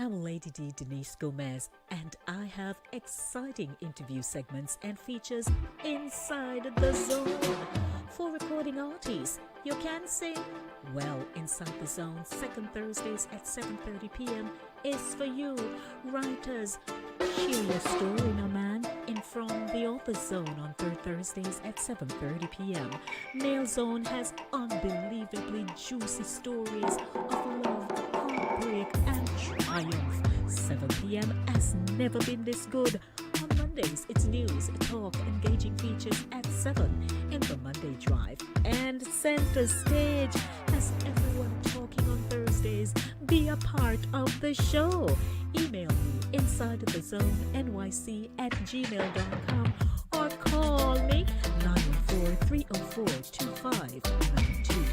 I'm Lady D Denise Gomez, and I have exciting interview segments and features inside the zone. For recording artists, you can sing? Well, Inside the Zone, second Thursdays at 7:30 p.m. is for you. Writers, share your story, no man, in From the Author Zone on third Thursdays at 7:30 p.m. Mail Zone has unbelievably juicy stories of love, heartbreak, and triumph. 7 p.m. has never been this good. On Mondays, it's news, talk, engaging features at 7 in the Monday Drive. And Center Stage has everyone talking on Thursdays. Be a part of the show. Email me insidethezone@gmail.com or call me 914-304-2592.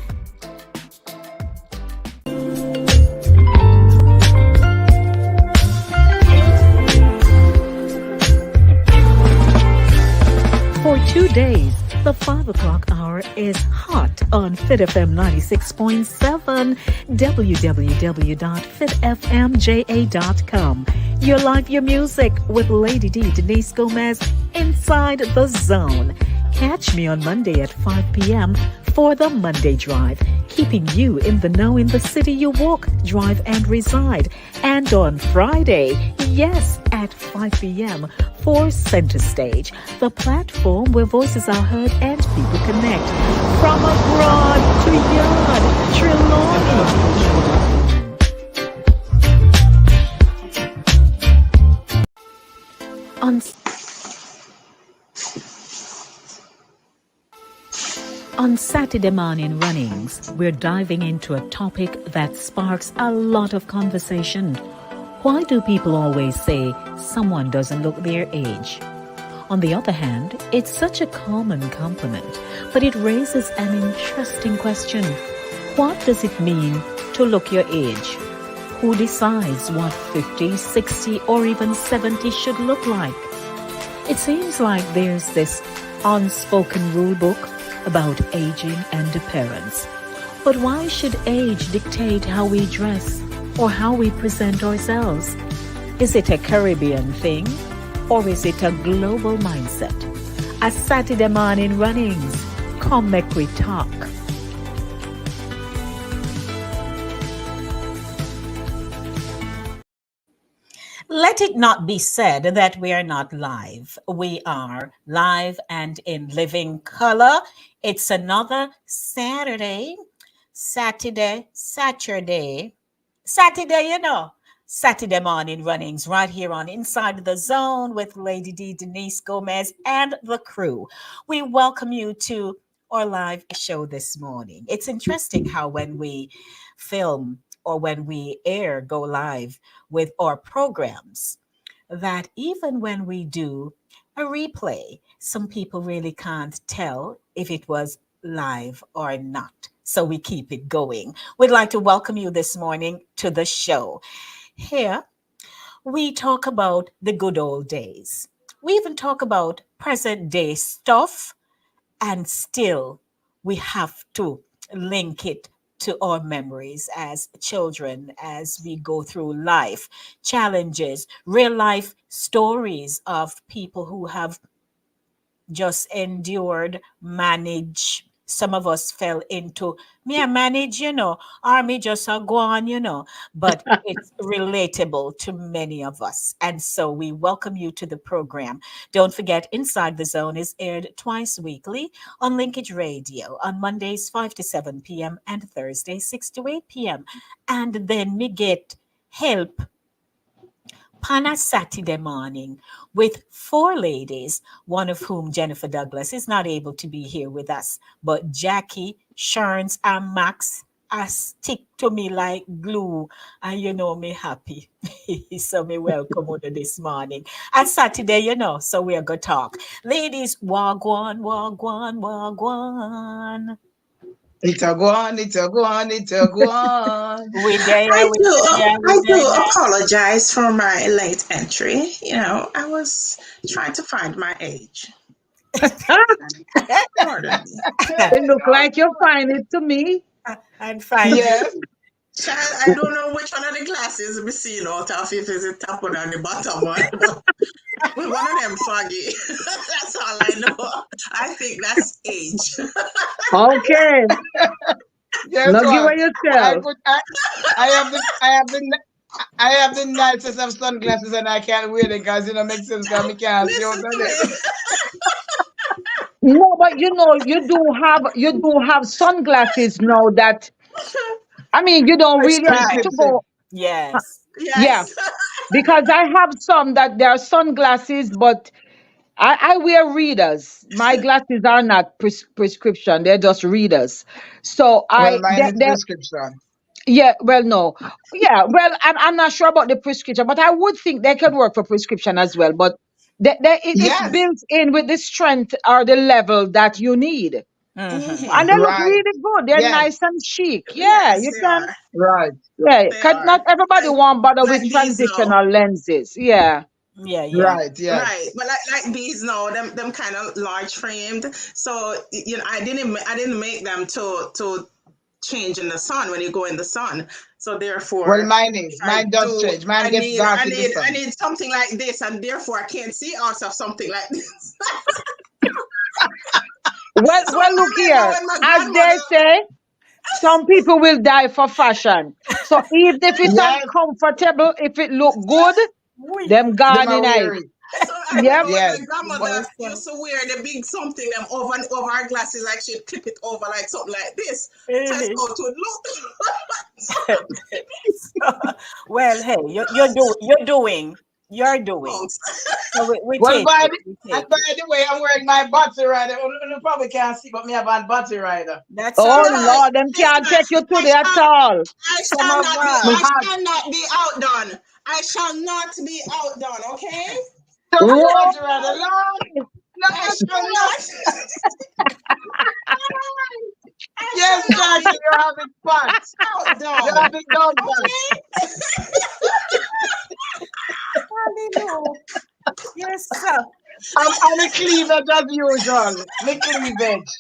For 2 days, the 5 o'clock hour is hot on Fit FM 96.7, www.fitfmja.com. Your life, your music with Lady D Denise Gomez inside the zone. Catch me on Monday at 5 p.m. for the Monday Drive, keeping you in the know in the city you walk, drive, and reside. And on Friday, yes, at 5 p.m. for Center Stage, the platform where voices are heard and people connect. From abroad to yard, Trelawney. On Satideh Mawnin Runnings, we're diving into a topic that sparks a lot of conversation. Why do people always say someone doesn't look their age? On the other hand, it's such a common compliment, but it raises an interesting question. What does it mean to look your age? Who decides what 50, 60, or even 70 should look like? It seems like there's this unspoken rulebook about aging and appearance. But why should age dictate how we dress or how we present ourselves? Is it a Caribbean thing or is it a global mindset? A Satideh Mawnin Runnings. Come make we talk. Let it not be said that we are not live. We are live and in living color. It's another Saturday, Satideh, Satideh Mawnin Runnings right here on Inside the Zone with Lady D Denise Gomez and the crew. We welcome you to our live show this morning. It's interesting how when we film or when we go live with our programs, that even when we do a replay, some people really can't tell if it was live or not. So we keep it going. We'd like to welcome you this morning to the show. Here, we talk about the good old days. We even talk about present day stuff, and still we have to link it to our memories as children as we go through life, challenges, real life stories of people who have just endured, managed. Some of us fell into me I manage, army just a go on, but it's relatable to many of us. And so we welcome you to the program. Don't forget, Inside the Zone is aired twice weekly on Linkage Radio on Mondays 5 to 7 p.m. and Thursdays 6 to 8 p.m. And then we get help Pana Saturday morning with 4 ladies, one of whom, Jennifer Douglas, is not able to be here with us. But Jackie, Sherns, and Max are stick to me like glue. And me happy. So me welcome on this morning. And Saturday, so we are going to talk. Ladies, wagwan, wagwan, wagwan. It's a go on. I do apologize for my late entry. I was trying to find my age. It look like you're fine it to me. I'm fine. Yes. Child, I don't know which one of the glasses we see out of if it's the top one or the bottom one, but one of them foggy. That's all I know. I think that's age. Okay. Guess Now give what? her I yourself. put I have I have the nicest of sunglasses and I can't wear them because it don't make sense because I can't see out Listen of to them. me. No, but you do have sunglasses now that I mean you don't really have to Prescription. go. Yes. Yeah, Yes. because I have some that they are sunglasses, but I wear readers. My glasses are not prescription; they're just readers. So Well, mine is prescription. yeah, well, no, yeah, well, I'm not sure about the prescription, but I would think they could work for prescription as well. But it's Yes. built in with the strength or the level that you need, Mm-hmm. and they Mm-hmm. look Right. really good. They're Yes. nice and chic. Yeah, Yes, you they can. are. Right. Yeah, They 'cause are. not everybody Like, want bother with like bees now. transitional lenses. Yeah. Yeah, yeah. Right. Right, Yes. but like bees now, them kind of large framed. So I didn't make them to change in the sun when you go in the sun. So Well, therefore, mine if is. I Mine does do, change. Mine I gets need dark I in the need I sun. need something like this, and therefore I can't see out of something like this. So Well, I look remember here. when my As grandmother. they say, some people will die for fashion. So even if it's Yes. uncomfortable, if it look good, Oui. them Them gone in are it. weary. So I Yep. remember when Yes. my grandmother Yes, sir. used to wear the big something them over and over her glasses, like she'd clip it over like something like this. So that's Eh. how it would look. Well, hey, you're doing. Folks. So we Well, take it. We and take by it. the way, I'm wearing my battery rider. You probably can't see, but me have a battery rider. That's all Oh right. Yes, Lord, them can't listen, take you to I the at shall, all. I Some shall of not be, My I us. heart. shall not be outdone. I shall not be outdone. Okay, Tell me Whoa. battery rider. Lord, Lord, I I shall shall not. not. I Yes, shall not Jackie, be you have it fat. You have outdone. it done fat. Okay. Hallelujah. Yes, sir. I'm a cleavage as usual. Me cleavage.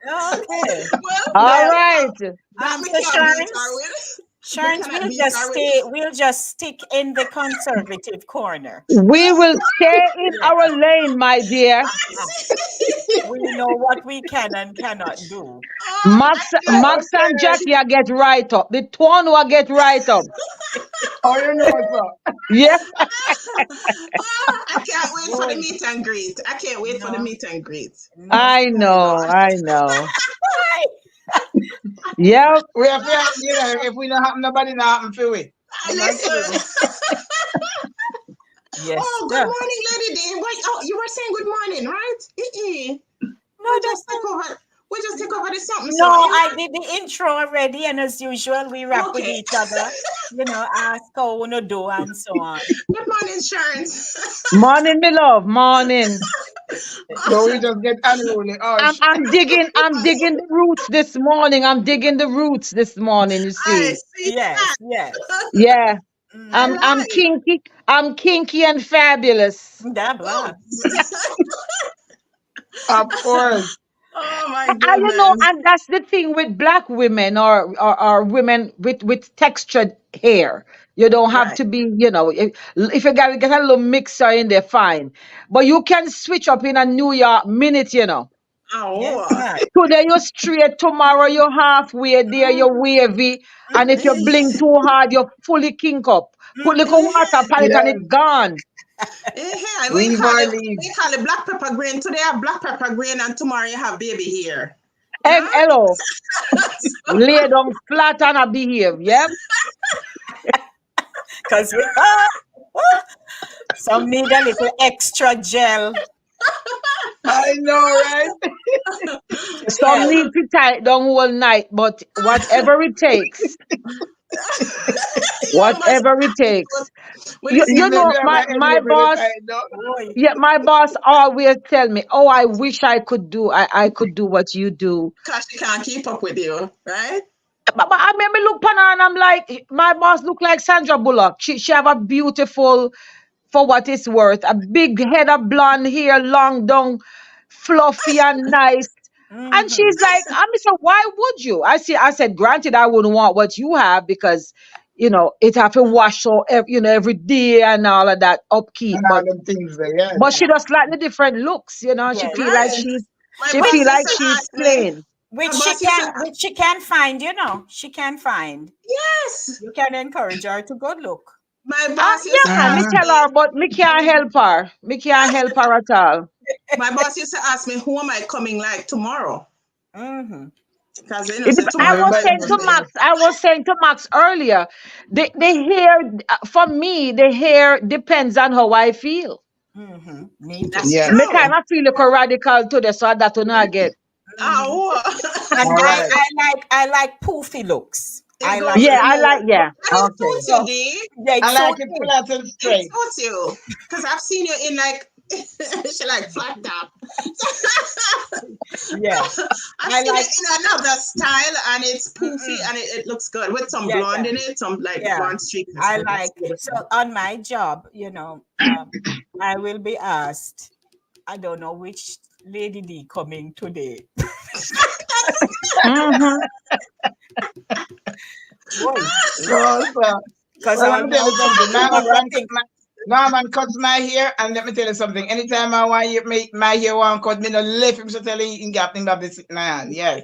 Okay. Well, All Well, right. that me so can't beat her Sharns, with. Me Sharns, cannot beat her with. we'll just stick in the conservative corner. We will stay in our Yeah. lane, my dear. We know what we can and cannot do. Oh, I can't. Max and Okay. Jackie, I get right up. The one will get right up. Oh, you know so. Yeah. I can't wait for the Boy, meet and greet. I can't wait for the no, meet and greet. no, I Oh know. God. I know. Why? Yep. We have to, if we don't happen, nobody not happen for we. That's true. Listen. Yes, Oh, good sir. morning, Lady D. Wait, oh, you were saying good morning, right? Eh-eh. No, We that's just take over. We just take over the something. no. So you I did the intro already, and as usual, we know. rap with Okay. each other. Ask how we do and so on. Good morning, Sharon. Morning, me love. Morning. So we just get unruly. Oh, I'm digging the roots this morning. I'm digging the roots this morning, you I see. see Yes, that. yes. Yeah. I Mm, I'm like. kinky. I'm kinky and fabulous. da Oh. blah. of course. Oh my And goodness. that's the thing with black women or women with textured hair. You don't have Right. to be, if you gotta get a little mixer in there, fine. But you can switch up in a New York minute. Yes, Oh. sir. Today you're straight, tomorrow you're halfway there, you're wavy. And if you blink too hard, you're fully kink up. Put little Eh, water upon it and Yes. it's gone. and Leave or leave. we call it black pepper grain. Today I have black pepper grain and tomorrow you have baby hair. Egg Right? hello. Lay down flat and a behave. Yep. Because some need a little extra gel. I know, right? To Some help. need to tie it down all night, but whatever it takes. You must Whatever it takes. with You, this you Even if know, you have my a my headache with it, boss, I know. Boy. yeah, my boss always tell me, oh, I wish I could do what you do. because she can't keep up with you, right? But I made me look upon her and I'm like, my boss look like Sandra Bullock. She have a beautiful, for what it's worth, a big head of blonde hair, long down, fluffy and nice. And Mm-hmm. she's like, I mean, so why would you? I said, granted, I wouldn't want what you have because, it have to wash so every day and all of that upkeep. And all them things there, yes. But she does slightly different looks. She Yes. feel like Right. she's My she boss feel used like to she's ask me. plain. My boss used to. Which she can find, she can find. Yes. You can encourage her to go look. My boss used to Yeah, me ask Mm-hmm. tell me. her, but me can't help her. Me can't help her at all. My boss used to ask me, "Who am I coming like tomorrow?" Mm-hmm. Because say I tomorrow was I'm Everybody saying coming knows to today. that. Max, earlier, the hair, for me, the hair depends on how I feel. Mm-hmm. Me too. That's Yes. Me true. kind of feel like a radical today, so that will not get. Mm-hmm. Oh, And All right. I like poofy looks. it I goes like Yeah, with it. I you. like, yeah. And it Okay. suits you, So D. yeah, I it's so like it good. flat and It straight. suits you. Because I've seen you in like, she like flat top. Yeah. I've I seen like it in another style and it's poofy mm-mm. and it looks good with some Yeah, blonde yeah. in it, some like Yeah. blonde streaks and I stuff. It's like so beautiful. on my job, I will be asked, I don't know which lady D coming today. Mm-hmm. Boy, So, because well, let all me my tell you work, something. some of us think, My man cuts my hair, and let me tell you something. Anytime I want you, my hair want cut, me no left him to tell him in gap thing of this man. Yes.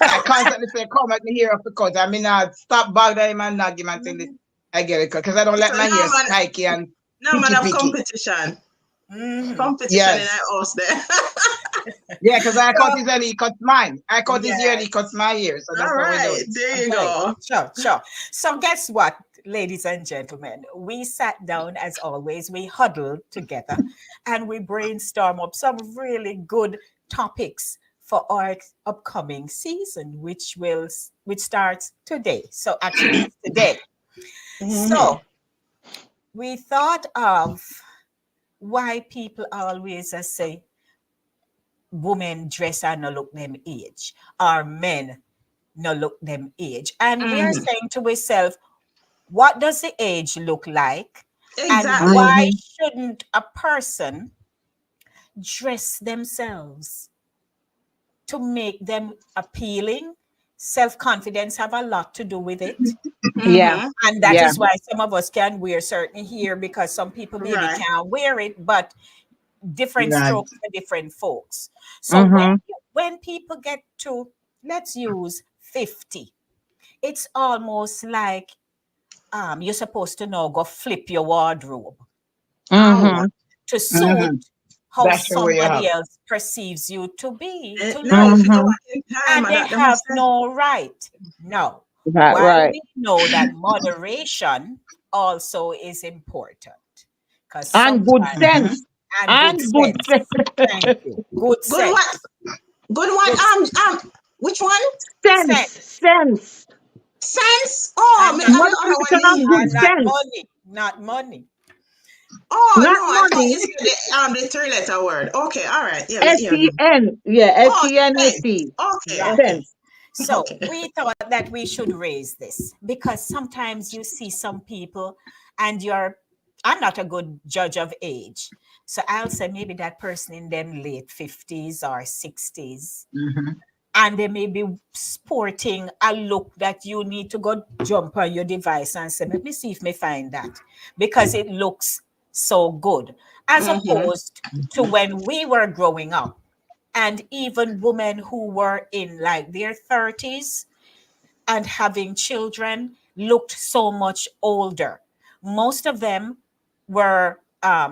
I constantly say, come at me here off the cut. I mean, I stop bothering him and nag him until I get it cut. Because I don't like So my hair now man, spiky and now man picky have picky. competition. mm-hmm. Competition in Yes. our house there. Yeah, because I cut So his hair and he cuts mine. I cut his hair and yeah, he cuts my hair. So that's All what we do right, it. there you right. go. Sure, sure. So guess what, ladies and gentlemen? We sat down as always, we huddled together and we brainstorm up some really good topics for our upcoming season, which starts today. So actually it's today. Hmm. So we thought of why people always say women dress and no look them age, or men no look them age. And we are Hmm. saying to ourselves, what does the age look like? And Exactly. why Mm-hmm. shouldn't a person dress themselves to make them appealing? Self-confidence have a lot to do with it. Yeah, Hmm. And that yeah. is why some of us can wear certain here because some people maybe Right. can't wear it, but different Right. strokes for different folks. So Mm-hmm. when people get to, let's use 50, it's almost like you're supposed to now go flip your wardrobe Oh, Mm-hmm. to suit Mm-hmm. how That's the way you somebody have. else perceives you to be, to now look. if you go Mm-hmm. back in time, And and they that them have say, no right. No. Right, While right. we know that moderation also is important, because And good sometimes, Mm-hmm. sense. and good And good sense. sense. Thank you. Good good sense. what? Good one. Good Which one? Sense. sense. Sense. Sense. Oh, And me not, have the other Moderation one and need. good and not sense. money. Not money. Oh Not no, I thought money. you said the three-letter word. Okay, all right. Yeah, me hear you. S-E-N. Yeah, Oh, sense. S-E-N-S-E. Okay, Right. okay, Sense. So okay. we thought that we should raise this because sometimes you see some people and I'm not a good judge of age. So I'll say maybe that person in them late 50s or 60s, Mm-hmm. and they may be sporting a look that you need to go jump on your device and say, let me see if me find that, because it looks so good. As Mm-hmm. opposed to when we were growing up, and even women who were in like their 30s and having children looked so much older. Most of them were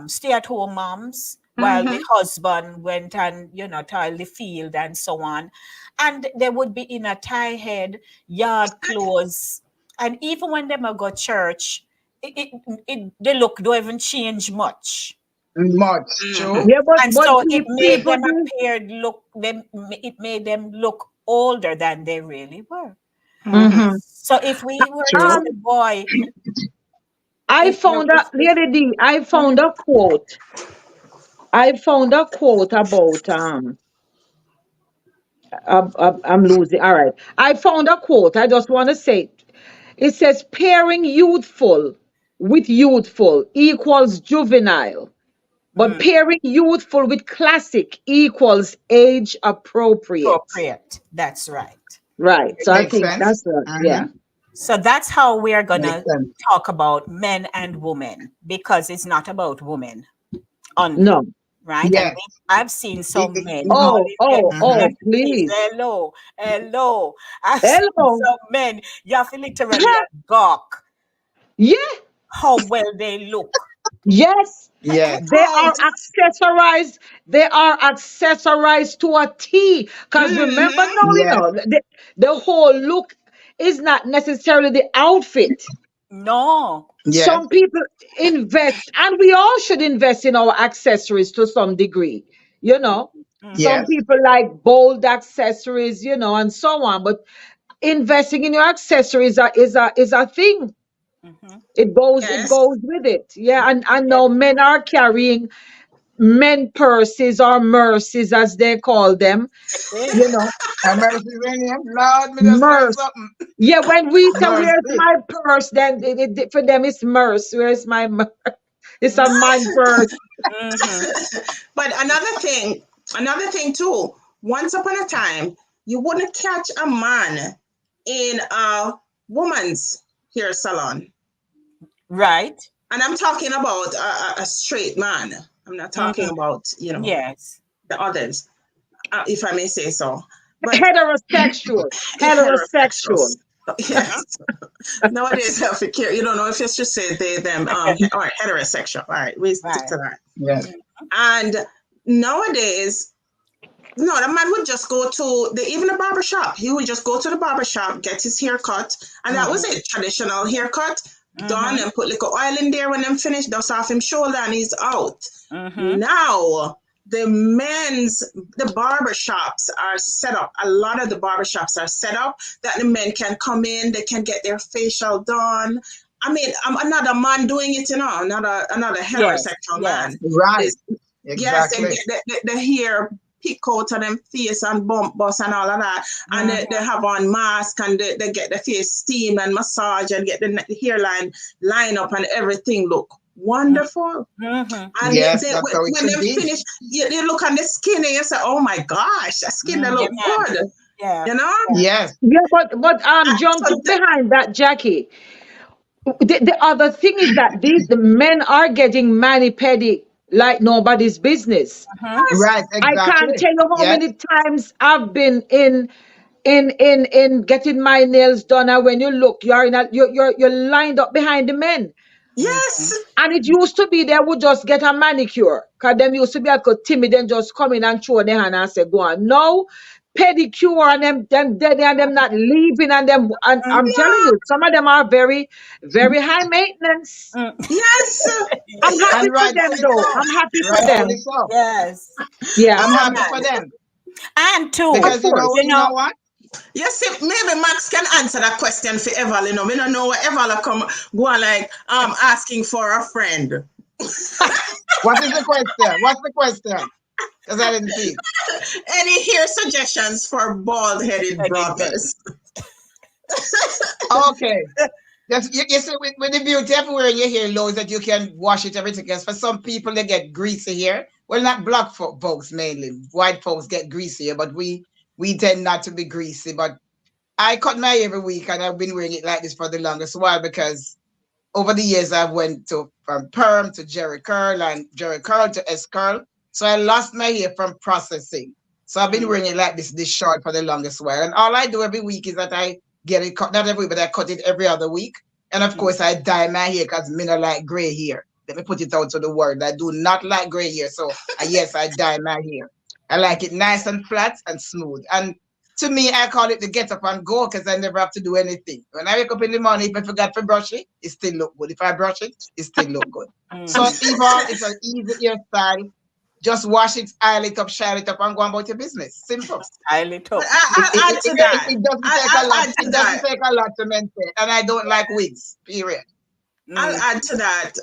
stay-at-home moms while the Mm-hmm. husband went and toil the field and so on, and they would be in a tie head, yard clothes, and even when they might go church, the look don't even change much, Much. Mm-hmm. True. Yeah, and but so it made people them do. it made them look older than they really were. Mm-hmm. Mm-hmm. So if we were to True. say, boy, I if you found a, Lady D, I found a quote. I found a quote about I'm losing. All right. I found a quote. I just want to say it. It says pairing youthful with youthful equals juvenile. But pairing youthful with classic equals age appropriate. Appropriate. That's right. Right. It So I makes think sense. that's right. Yeah. So that's how we are going Makes to sense. talk about men and women because it's not about women only, No. right? And Yes. I've seen some men all Oh, in their oh, oh, days. please. Hello, hello. I've seen Hello. some men, you have to literally gawk Yeah. how well they look. Yes. Yes. They are accessorized. They are accessorized to a T. Because remember Mm-hmm. now, Yes. the whole look is not necessarily the outfit. No. Yes. Some people invest, and we all should invest in our accessories to some degree. You know, some Yes. people like bold accessories, and so on. But investing in your accessories is a thing. Mhm. Yes. It goes with it. Yeah, and Yes. now men are carrying men purses or mercies as they call them. You know, And Mediterranean, Lord, me just like merce. something. Yeah, when we say where's Mercy. my purse, then for them it's merce. Where's my it's a man purse. Mhm. But another thing too, once upon a time, you wouldn't catch a man in a woman's hair salon. Right. And I'm talking about a straight man. I'm not talking Mhm. about, Yes. the others, if I may say so. But Heterosexual. heterosexuals. Heterosexual. Mhm. Yes. Nowadays, you don't know if you should say they, them, all right, heterosexual. All right, we stick Right. to that. Yes. Mhm. And nowadays, no, the man would just go to even the barber shop. He would just go to the barber shop, get his hair cut, and that was it. Traditional haircut, done, Mhm. and put little oil in there when them finished, dust off him shoulder, and he's out. Mhm. Now, the barber shops are set up. A lot of the barber shops are set up that the men can come in, they can get their facial done. I mean, I'm another man doing it, another Yes. heterosexual Yes. man Right. is. Yes, and Exactly. get the hair pick out of them face and bump bust and all of that. And they Mhm. have on mask and they get the face steam and massage and get the hairline line up and everything look wonderful. Mhm. And Yes, that's how it when should they be. finish, you look on the skin and you say, "Oh my gosh, that skin they Mm, look yeah. good," Yeah. you know. Yeah. Yes. Yeah, but So jumping behind that, Jackie. The other thing is that the men are getting mani pedi like nobody's business. Mhm. Right. I can't Exactly. tell you how Yes. many times I've been in getting my nails done, and when you look, you're lined up behind the men. yes, Mhm. And it used to be they would just get a manicure. Cause them used to be like a timid and just come in and throw their hand and say, go on. No pedicure and them not leaving and them, and I'm telling yeah, you, some of them are very, very high maintenance. Mm. yes. I'm happy And for them rightfully though. so. I'm happy for Rightfully them. so. Yes. Yeah. I'm Yeah, happy for man. them And two, Of because course. you you know know, what? Yes, maybe Max can answer that question for Eval. We don't know what Eval come go on like asking for a friend. What is the question? What's the question? Because I didn't see it. Any hair suggestions for bald-headed headed men. brothers? Okay. You see, with the beauty of wearing your hair low is that you can wash it everything. Because for some people, they get greasy hair. Well, not black folks mainly. White folks get greasy hair, but we tend not to be greasy. But I cut my hair every week, and I've been wearing it like this for the longest while because over the years I've went from perm to Jerry curl and Jerry curl to S curl. So I lost my hair from processing. So I've been Mm. wearing it like this short for the longest while. And all I do every week is that I get it cut, not every week, but I cut it every other week. And of course I dye my hair because me not like gray hair. Let me put it out to the world. I do not like gray hair. So yes, I dye my hair. I like it nice and flat and smooth. And to me, I call it the get up and go because I never have to do anything. When I wake up in the morning, if I forgot to brush it, it still look good. If I brush it, it still look good. So, Mhm. Yvonne, it's an easy hairstyle. Just wash it, style it up, shine it up, and go about your business. Simple. Style it But up. I'll add to that. It doesn't take a I'll lot. add to It doesn't that. take a lot to maintain. And I don't like wigs. Period. I'll Mm. add to that,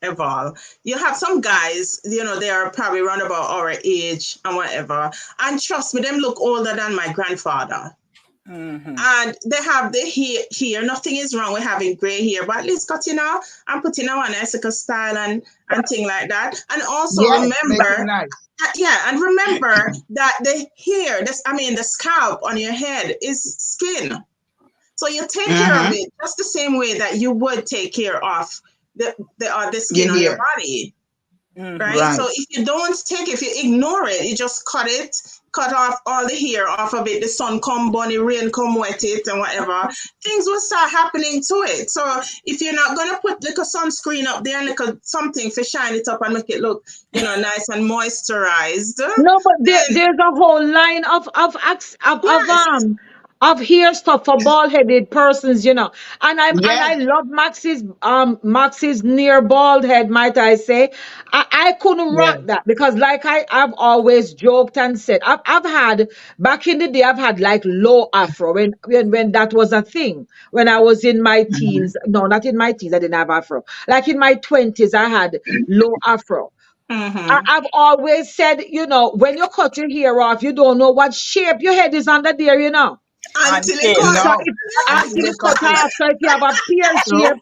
Eval. You have some guys, they are probably around about our age and whatever. And trust me, them look older than my grandfather. And they have the hair. Nothing is wrong with having gray hair, but at least cutting out and putting on a nice little style and thing like that. And also Yes, make it remember, nice. and remember that the hair, the scalp on your head is skin. So you take care of it just the same way that you would take care of the skin on your body. Right? So if you don't take it, if you ignore it, you just cut off all the hair off of it, the sun come bunny, rain come wet it and whatever, things will start happening to it. So if you're not gonna put like a sunscreen up there and like something to shine it up and make it look, nice and moisturized. No, but Then there's a whole line yes. of hair stuff for bald headed persons, And I Yes. love Max's near bald head, might I say. I couldn't rock Yes. that because like I've always joked and said I've had back in the day I've had like low afro when that was a thing. When I was in my teens, no, not in my teens, I didn't have afro. Like in my 20s, I had low afro. Mm-hmm. I've always said, when you cut your hair off, you don't know what shape your head is under there. Until it Until. cut. So No. if Until until they it cut cut it. off, so if you have a pear shape True.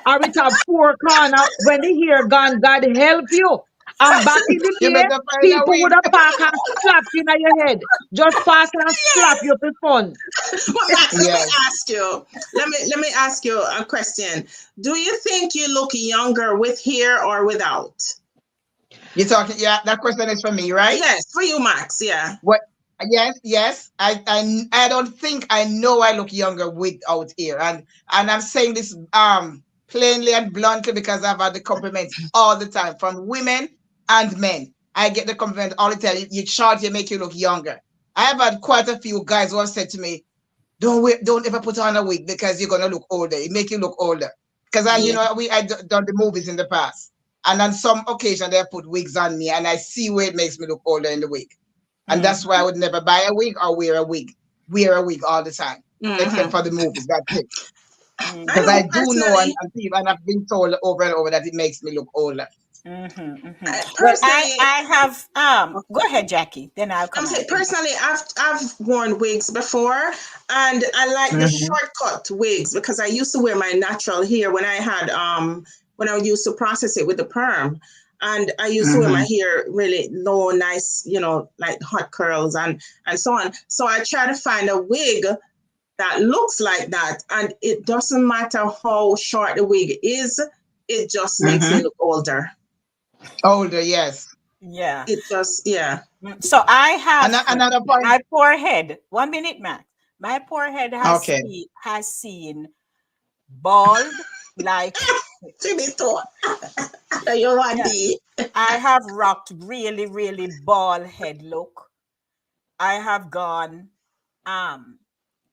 or it have four corner, when the hair gone, God help you. And back in the You day, better find a people wig. would have park and slap you in your head. Just pass and slap you for fun. But Max, let me Yes. ask you. Let me ask you a question. Do you think you look younger with hair or without? You're talking, yeah, that question is for me, right? Yes, for you, Max. Yeah. What? Yes, yes. I don't think I know I look younger without hair, and I'm saying this plainly and bluntly because I've had the compliments all the time from women and men. I get the compliment all the time. You're short, you make you look younger. I have had quite a few guys who have said to me, don't ever put on a wig because you're gonna look older. It make you look older. Because Yeah. done the movies in the past, and on some occasion they put wigs on me, and I see where it makes me look older in the wig. And that's why I would never buy a wig or wear a wig. Wear a wig all the time, except Mm-hmm. for the movies. That's it. I Because know I do know personally. and I've been told over and over that it makes me look older. Well, I Personally, I have go ahead, Jackie. Then I'll I'm come saying after you. personally, I've worn wigs before, and I like the Mm-hmm. shortcut wigs because I used to wear my natural hair when I used to process it with the perm, and I used to wear my Mm-hmm. hair really low, nice, like hot curls and so on. So I try to find a wig that looks like that, and it doesn't matter how short the wig is, it just makes me Mm-hmm. look older. Older, yes. Yeah. It just yeah. So I have Another point. my poor head. 1 minute, Max. My poor head Okay. has seen bald like Finito. You want yeah. the I have rocked really, really bald head look. I have gone um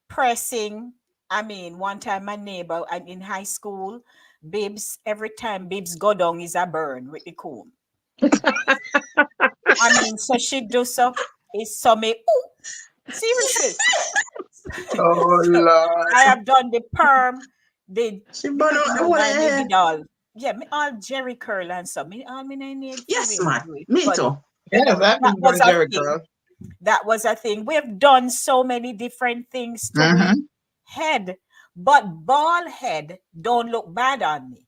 pressing. I mean, one time my neighbor in high school, Bibs, every time Bibs go down is a burn with the comb. I mean, so she do so is so me. Ooh, seriously. Oh So Lord. I have done the perm, the she me burn not out the know whole of why your me hair. did all. Yeah, me all Jerry curl and so me all me I need to Yes, really man. do it. Me But too. Yes, I've that been was done a Jerry thing. curl. That was a thing. We've done so many different things to the Mm-hmm. head, but bald head don't look bad on me.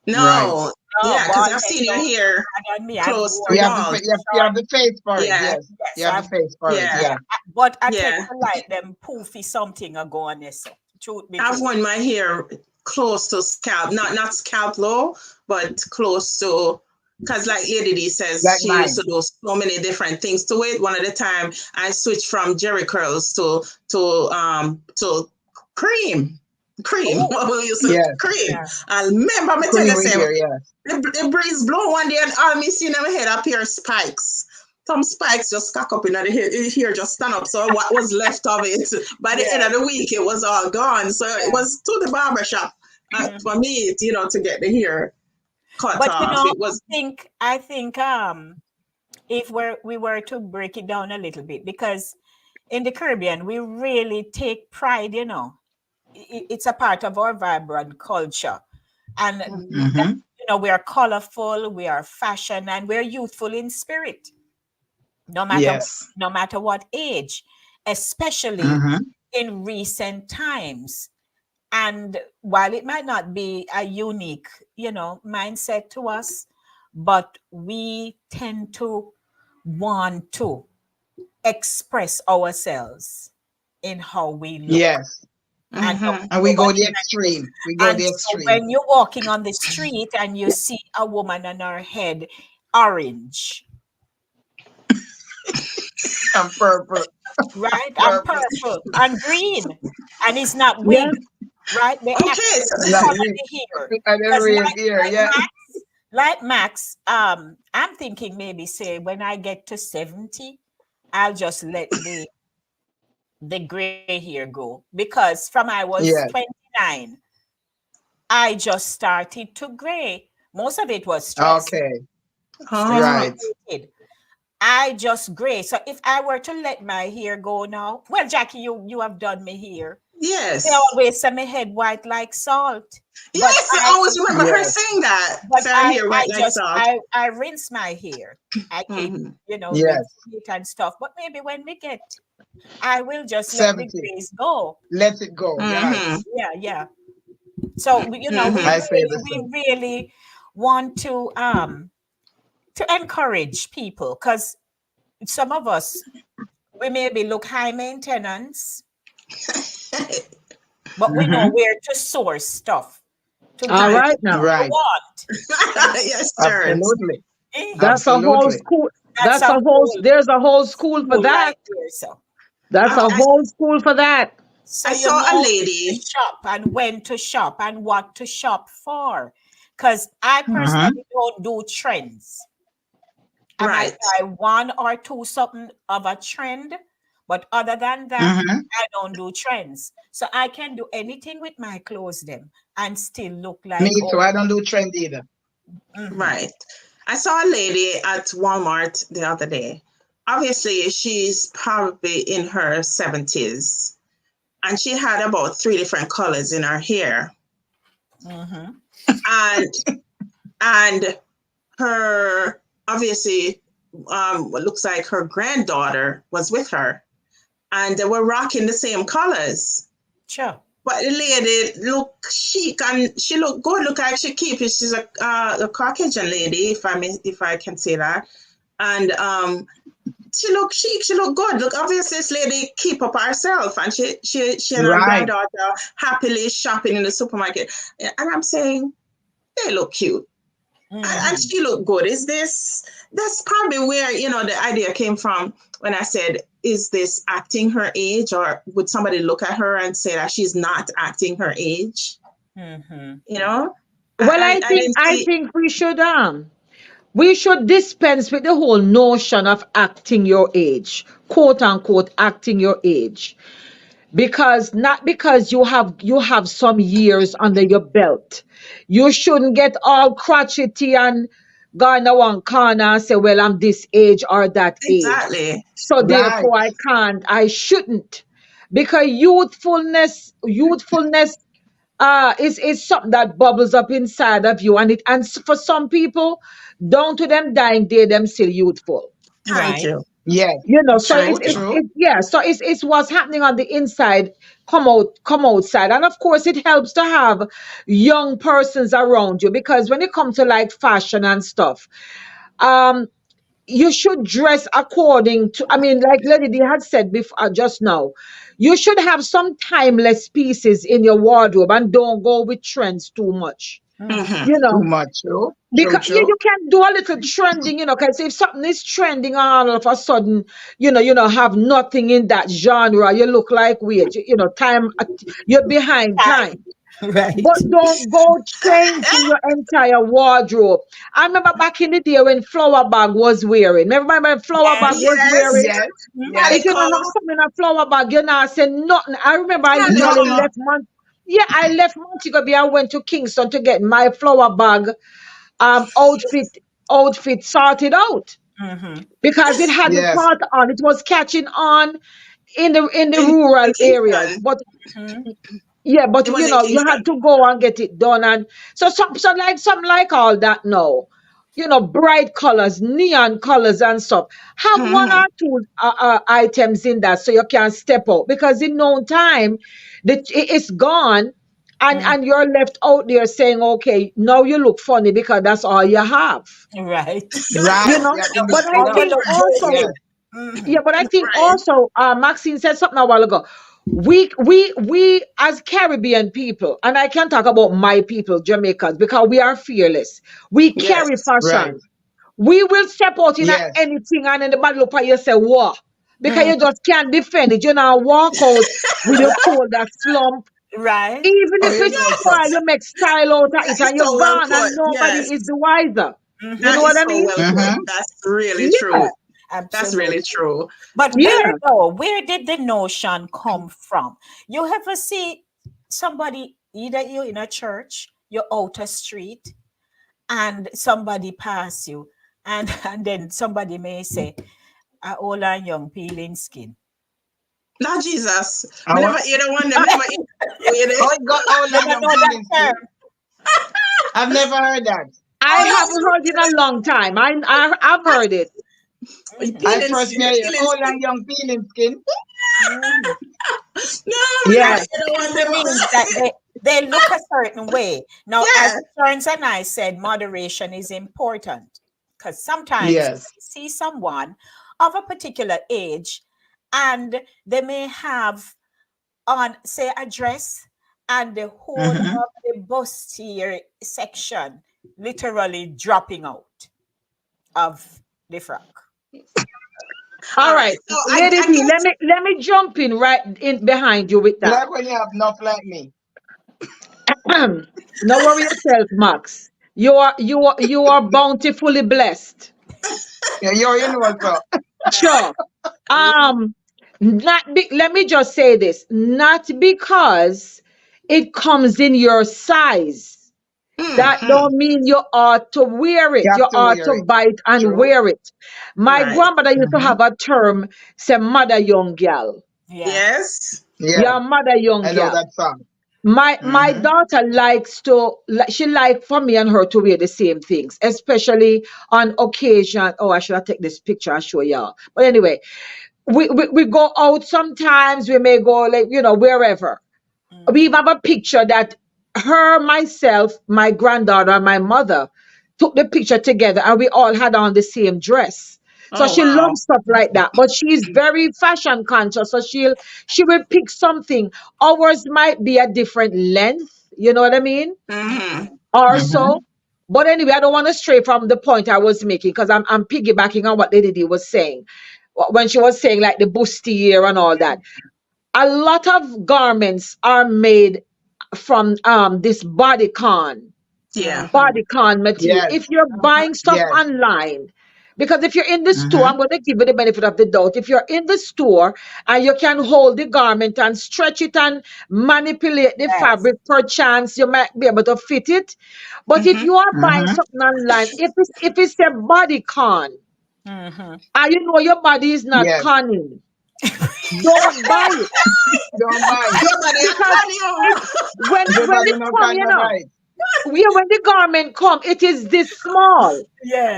Right. No. No, Yeah, because bald I've head seen your don't look hair bad on me. I've close to worn bald. You short. have the face for it. Yeah. Yes. You Yes, have the I've face for it. Yeah. Yeah. but I take Yeah. to like them poofy something ago on this. Truth be I've told. worn my hair close to scalp. Not scalp low, but close to because like Lady D says Like she used to mine. do so many different things to it. One at a time I switched from Jerry curls to cream. Cream. Oh, What we used to Yes. cream. yeah. I remember me tell you Creamy say hair. Yes. the breeze blow one day and all me see in my head appear spikes. Some spikes just cock up in the hair just stand up. So what was left of it, by the end Yeah. of the week, it was all gone. So it Yeah. was to the barber shop for Mhm. me, to get the hair cut But off. It was I think if we were to break it down a little bit, because in the Caribbean we really take pride. It's a part of our vibrant culture, and that, Mm-hmm. we are colorful, we are fashion, and we're youthful in spirit, no matter Yes. no matter what age. especially Mm-hmm. in recent times. And while it might not be a unique, mindset to us, but we tend to want to express ourselves in how we look Yes. and how Mm-hmm. we And go we go about the trends. extreme. We go And the so extreme. when you're walking on the street and you see a woman on her head orange, And purple. right, and Purple. purple and green, and it's not Yeah. wig, right? They Okay, actually so Like color we. the hair I didn't because read here. Yeah. like Max, I'm thinking maybe say when I get to 70, I'll just let the gray hair go because from I was Yes. 29, I just started to gray. Most of it was Okay. stress oh, Right. related. I just gray. So if I were to let my hair go now, well, Jackie, you have done me here. They yes. always say my head white like salt, but Yes, I always remember her Yes. saying that. but Sarah I here, I white like just salt. I rinse my hair. I keep Mm-hmm. Yes. rinsing it and stuff. But maybe when we get, I will just let the 70. grays go. Let it go. Right. Mm-hmm. Yeah, yeah. So Mm-hmm. I say the we same. really want to encourage people because some of us we maybe look high maintenance, but we know Mm-hmm. where to source stuff to All give Right. right now. what we Right. want. Yes, sir. Absolutely. Eh? That's a whole Absolutely. school. That's a whole There's a whole school for school that. right there. So That's I, a I, whole school for that. so I you saw a know to lady. shop and when to shop and what to shop for. Because I Mm-hmm. personally don't do trends. I might Right. buy one or two something of a trend, but other than that, Mm-hmm. I don't do trends. So I can do anything with my clothes them and still look Me like too. oh I don't do trend either. mhm, Right. I saw a lady at Walmart the other day. Obviously, she's probably in her 70s, and she had about three different colors in her hair. mhm. And and her obviously what looks like her granddaughter was with her, and they were rocking the same colors. Sure. But the lady looked chic and she looked good. Look like she keep it. She's a Caucasian lady, if I can say that. And she looked chic. She looked good. Look, obviously this lady keep up herself, and she and her Right. granddaughter happily shopping in the supermarket. And I'm saying they look cute. And Mhm. she looked good. That's probably where, the idea came from when I said, is this acting her age, or would somebody look at her and say that she's not acting her age? Mhm. You know, Well, I didn't I see. think we should dispense with the whole notion of acting your age, quote unquote, acting your age, because not because you have some years under your belt, you shouldn't get all crotchety and go in the one corner and say, "Well, I'm this age or that age, Exactly. so Right. therefore I shouldn't," because youthfulness is something that bubbles up inside of you, and for some people, down to them dying day, them still youthful. Thank Right. you. Yes. So True. Thank you. True. yeah, so it's what's happening on the inside come outside. And of course it helps to have young persons around you, because when it comes to like fashion and stuff, um you should dress according to, I mean, like Lady D had said before, just now, you should have some timeless pieces in your wardrobe and don't go with trends too much, Mhm. Mm-hmm. you Too know. much. True. True. Because True. you can do a little trending, because if something is trending all of a sudden, have nothing in that genre, you look like weird. Time, you're behind time. Time. Right. But don't go changing your entire wardrobe. I remember back in the day when flower bag was wearing. Remember when flower bag was Yes. Yes. wearing? Yes. Yes. If you don't Calico. have something in a flower bag, you're not saying nothing. I remember I literally Calico. Nothing. left month. Yeah, I left Montego Bay. I went to Kingston to get my flower bag um outfit outfit sorted out, Mhm. because it hadn't Yes. caught on. It was catching on in the In rural areas. Kingston. But Mhm. yeah, but It was in you had Kingston. to go and get it done. And so like something like all that now. bright colors, neon colors and stuff. Have one or two items in that so you can step out, because in no time it's gone, and you're left out there saying, okay, now you look funny because that's all you have. Right. Right. You know, Yeah, in the but I Or you think slum. look Yes. also, basic. Mhm. yeah, but I think Right. also, Maxine said something a while ago. We as Caribbean people, and I can talk about my people, Jamaicans, because we are fearless. We Yes. carry Right. fashion. We will step out in a Yes. anything, and in the bad look at you say, what? Because Mm. you just can't defend it. You know, walk out with your shoulder slump. Right. Even Oh, if you it's know so. spoiled, you make style out of it That is and you're so well gone put. and nobody Yes. is the wiser. You Mhm. know That what is I so mean? well put. Mm-hmm. That's really Yeah, true. That's really Absolutely. true. But But where yeah. though? Where did the notion come from? You ever see somebody, either you in a church, you're out a street, and somebody pass you, and and then somebody may say, "A old and young peeling skin." Lord Jesus, me Our, never hear the one. Me never hear oh, it. it got old You and don't young know that peeling skin. term? I've never heard that. I Oh, haven't heard it in a long time. I've heard it. I Mhm. peeling first skin, me hear peeling old skin. and young peeling skin. Mhm. No, me never Yeah. hear the one. It Never. means that they look a certain way. Now, as Yeah. Stearns and I said, moderation is important, because sometimes Yes. you see someone of a particular age, and they may have on, say, a dress, and the whole Mm-hmm. of the bustier section literally dropping out of the frock. All All right. right. So Lady I D, get. let me jump in right in behind you with that. Like when you have enough like me. No worry yourself, Max. You are bountifully blessed. Yeah, you know so. Sure. Um, let me just say this, not because it comes in your size. That Mm-hmm. don't mean you ought to wear You it. You have to ought wear to it. buy it and True. wear it. My Right. grandmother used to Mm-hmm. have a term, say, mother young gal. Yeah. Yes. Yes. Yeah, mother young I know gal. that song. My Mm-hmm. daughter likes to, she like for me and her to wear the same things, especially on occasion. Oh, I should have take this picture and show y'all. But anyway, we go out sometimes. We may go, like, wherever. We Mhm. even have a picture that her, myself, my granddaughter, and my mother took the picture together, and we all had on the same dress. So Oh she wow. loves stuff like that, but she's very fashion conscious. So she will pick something. Ours might be a different length. You know what I mean? Mm-hmm. Or Mm-hmm. so. But anyway, I don't want to stray from the point I was making, because I'm piggybacking on what Lady D was saying when she was saying like the bustier and all that. A lot of garments are made from this Yeah. Mhm. bodycon material. Yes. If you're buying stuff Yes. online, because if you're in the store, Mm-hmm. I'm going to give you the benefit of the doubt. If you're in the store and you can hold the garment and stretch it and manipulate the Yes. fabric, perchance you might be able to fit it. But if Mm-hmm. you are buying Mm-hmm. something online, if it's a bodycon, Mhm. and you know your body is not Yes. conning, don't buy it. Don't buy it. Nobody I Because call you. it, when Nobody it no come, kind of buy it. when the garment come, it is this small.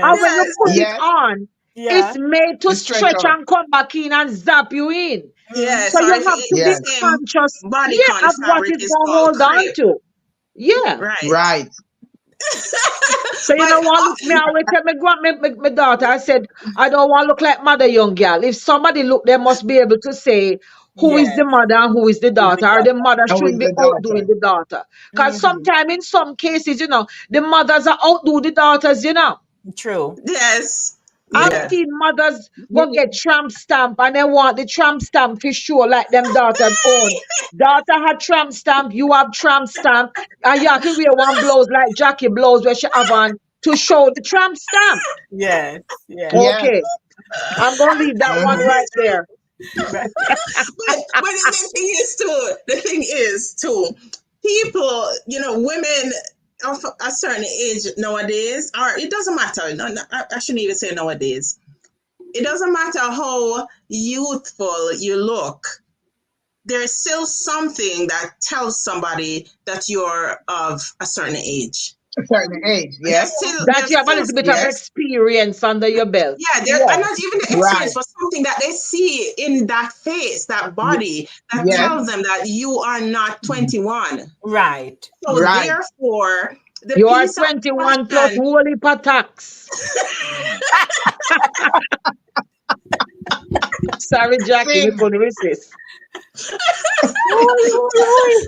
And when Yes. you Yes. put it Yes. on, it's Yeah. made to It stretch stretch out. and come back in and zap you in. Mhm. Yes. So Or you if have it, to be the Yes. same conscious, bodycon of what fabric is is going to called hold on crepe. to. Yeah. Right. Right. So you But know what? Me always tell my daughter, I said, I don't want to look like mother young girl. If somebody look, they must be able to say who is Yes. the mother and who is the Who's the daughter, or the daughter? mother How is shouldn't be the outdoing daughter? the daughter. Because Mhm. sometimes in some cases, the mothers are outdo the daughters. True. yes. I've Yeah. Yes. seen mothers go get tramp stamp and they want the tramp stamp for sure, like them daughters own. Daughter had tramp stamp, you have tramp stamp, and you have to wear one blouse like Jackie blouse where she have on to show the tramp stamp. Yes. Yes. Yes. Okay, I'm gonna leave that one Mm-hmm. right there. Right. But the thing is too, people, women of a certain age nowadays, or it doesn't matter. No, no, I shouldn't even say nowadays. It doesn't matter how youthful you look. There's still something that tells somebody that you're of a certain age. A certain age. Yes. That there's you have a still little bit of Yes. experience under your belt. yeah, there and Yeah. not even the experience, Right. but something that they see in that face, that body, that Yes. tells them that you are not 21. Right. So Right. therefore, the You are piece of 21 plus fashion, holy tax. Sorry, Jackie, we Sing. couldn't resist. Oi, oi, oi.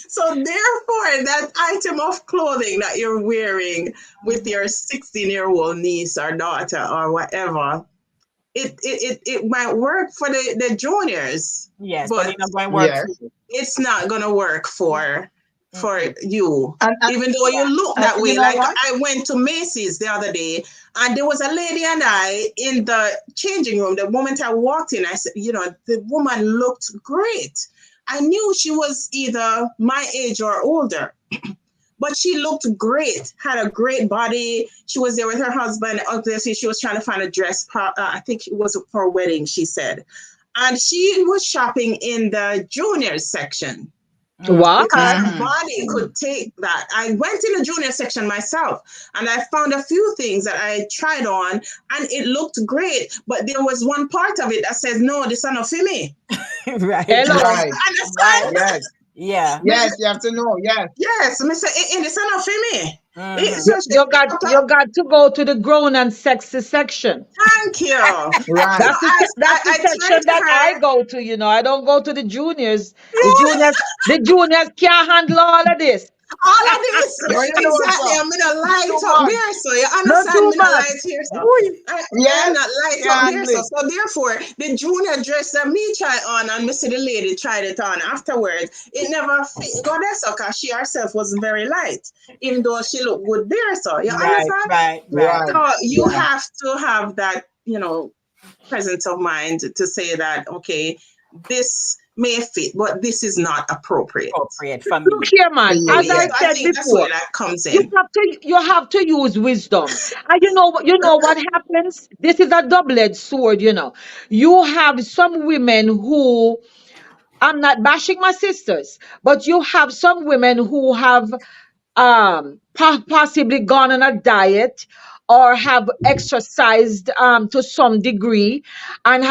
so therefore, that item of clothing that you're wearing with your 16-year-old niece or daughter or whatever, it might work for the juniors, Yes, but but it's not going to work for Yes. you. it's not gonna work for Mm-mm. you. And Even though you look and that you way. know Like what? I went to Macy's the other day and there was a lady and I in the changing room. The moment I walked in, I said, the woman looked great. I knew she was either my age or older. But she looked great, had a great body. She was there with her husband. Obviously, she was trying to find a dress. I think it was for a wedding, she said. And she was shopping in the juniors section Mm. What? because her Mm-hmm. body could take that. I went in the junior section myself and I found a few things that I tried on and it looked great. But there was one part of it that says, no, this is not for me. Right. Hello. Right. Right. Understand? Yes. Yeah. Yes. You have to know. Yes. Yes, Mr. It is not for me. Mm-hmm. So she You picked got up you got to go to the grown and sexy section. thank you. So Right. That's the I section turned to that I her. go to, I don't go to the juniors. The juniors can't handle all of this. All of this, No, you know exactly. so. I'm in a It's light too up much. there, so you Not understand too me in a much. light here, so Ooh. I am Yes. not light up Can't there, handle so it. therefore the junior dress that me try on and me see the lady tried it on afterwards, it never fit goddess because she herself wasn't very light, even though she looked good there. So you Right. understand? Right. Right. Right. So you Yeah. have to have that, presence of mind to say that okay, this may fit, but this is not appropriate Appropriate for Look me. here, For man. you. As I So Yes. I said think that's where before, that comes you in. have to use wisdom. And you know what happens? This is a double-edged sword. You have some women who, I'm not bashing my sisters, but you have some women who have possibly gone on a diet or have exercised to some degree and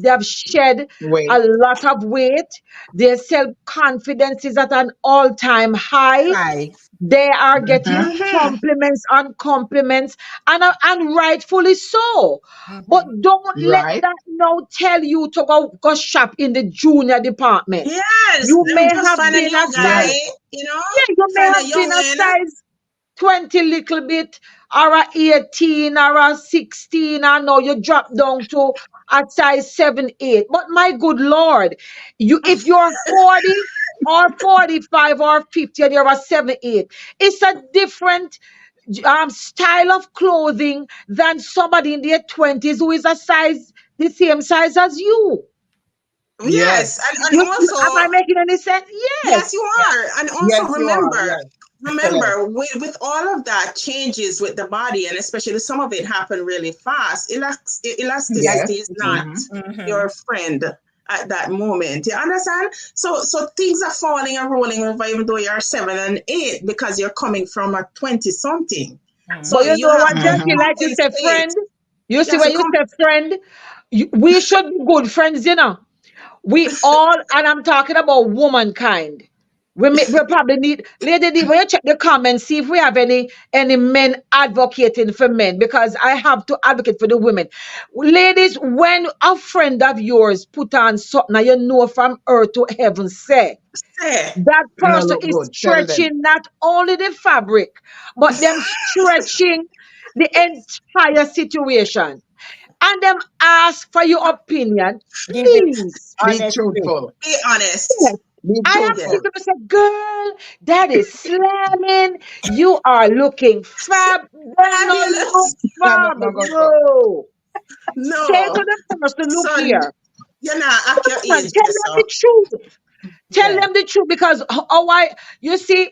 they have shed a Wait. lot of weight. Their self-confidence is at an all-time high. Hi. They are getting Mm-hmm. Mm-hmm. compliments on compliments, and rightfully so. But Mm-hmm. don't let Right. that now tell you to go shop in the junior department. Yes, You let me may just have find a been a new Yes. guy, size, you know, yeah, you may find a have been a youngin. size 20 little bit, or a 18, or a 16, and now you drop down to a size 7, 8. But my good Lord, if you're 40 or 45 or 50 and you're a 7, 8, it's a different style of clothing than somebody in their 20s who is the same size as you. Yes. Yes, and Am I also making any sense? yes, Yes. you Yeah. are. And also Yes, you are. remember, Yes. Excellent. remember with all of that changes with the body, and especially some of it happen really fast. Yes. Elasticity is not Mm-hmm. Mm-hmm. your friend at that moment. You understand? So things are falling and rolling over, even though you're 7 and 8, because you're coming from a 20 something. Mm-hmm. So But you you know have what, to Jackie, Mm-hmm. like you say, compensate. friend. You You see, have to when you say friend, we should be good friends. We all, and I'm talking about womankind. We probably need, lady D, when you check the comments, see if we have any men advocating for men, because I have to advocate for the women. Ladies, when a friend of yours put on something, and you know from earth to heaven, say say, that No person look is good. Tell them. stretching not only the fabric, but them stretching the entire situation. And them ask for your opinion. Give it Please. Be honestly. truthful. be honest. Yes. Be I am Yeah. truthful. people say, girl, that is slamming. You are looking fab. They not look Fabulous. I'm not, fab. not going to. No. Say to No. the person, look So here. you're not at your Come on, age, tell yes, them sir. the truth. Tell Yeah. them the truth, because you see,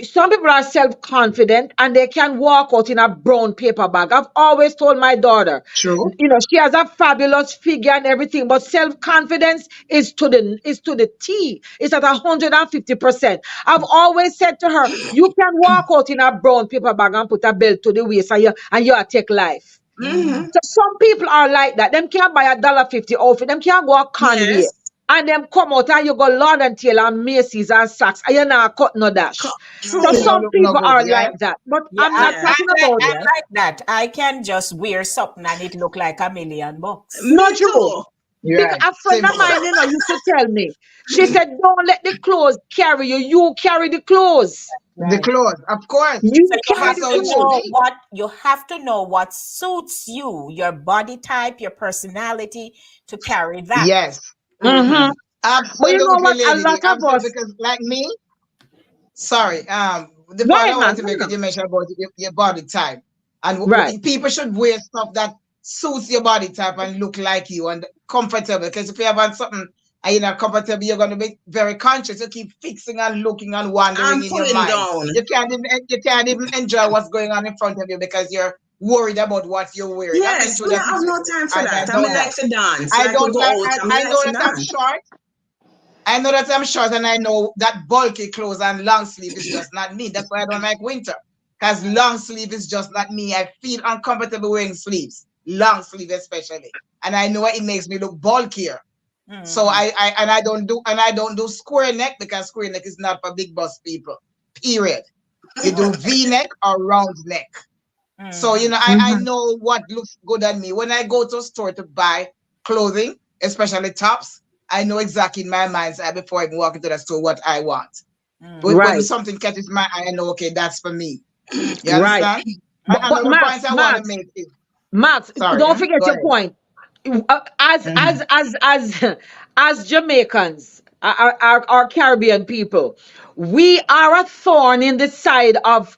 some people are self-confident and they can walk out in a brown paper bag. I've always told my daughter, True. she has a fabulous figure and everything, but self-confidence is to the T. It's at 150%. I've always said to her, you can walk out in a brown paper bag and put a belt to the waist and you take life. Mm-hmm. So some people are like that. Them can't buy $1.50 outfit. Them can't go a Conway. Yes. And them come out and you go Lord and Taylor and Macy's and Saks. And you not cut no dash. So You True. don't some look no people good, are yeah? like that. But Yeah, I'm not Yeah. talking about I it. like that. I can just wear something and it look like $1,000,000. Not Me true. too. Because Right. a friend of Simple. mine, used to tell me, she said, don't let the clothes carry you. You carry the clothes. The Right. clothes, of course. So You you carry have That's the how to it should clothes. know be. what suits you, your body type, your personality to carry that. Yes. Mm-hmm. Mm-hmm. But you know Absolutely, what? A Lady lot D. of Absolutely. us, Because like me, sorry, the go point ahead, I man. want to Come make is on. you mentioned about your body type. And Right. people should wear stuff that suits your body type and look like you and comfortable. Because if you have on something and you're not comfortable, you're going to be very conscious. You keep fixing and looking and wandering I'm in your pulling mind. down. You can't even enjoy what's going on in front of you because you're worried about what you're wearing. I've been Yes, through me that not have no situation time for and I that. I done mean, Yeah. that. like to dance, I like to don't go like out. I I mean, like know to that I'm dance. short. I know that I'm short and I know that bulky clothes and long sleeve is just not me. That's why I don't like winter. Because long sleeve is just not me. I feel uncomfortable wearing sleeves, long sleeve especially. And I know it makes me look bulkier. So Mhm. I don't do square neck because square neck is not for big bust people. Period. You do V neck or round neck. So Mhm. I Mm-hmm. know what looks good on me. When I go to a store to buy clothing, especially tops, I know exactly in my mind's eye before I even walk into the store what I want. When Right. something catches my eye, I know, okay, that's for me. You Right. understand? And But another Max, point I want to Max, make is Max, sorry, don't forget go your ahead. point. As Mhm. as as as as Jamaicans, our Caribbean people, we are a thorn in the side of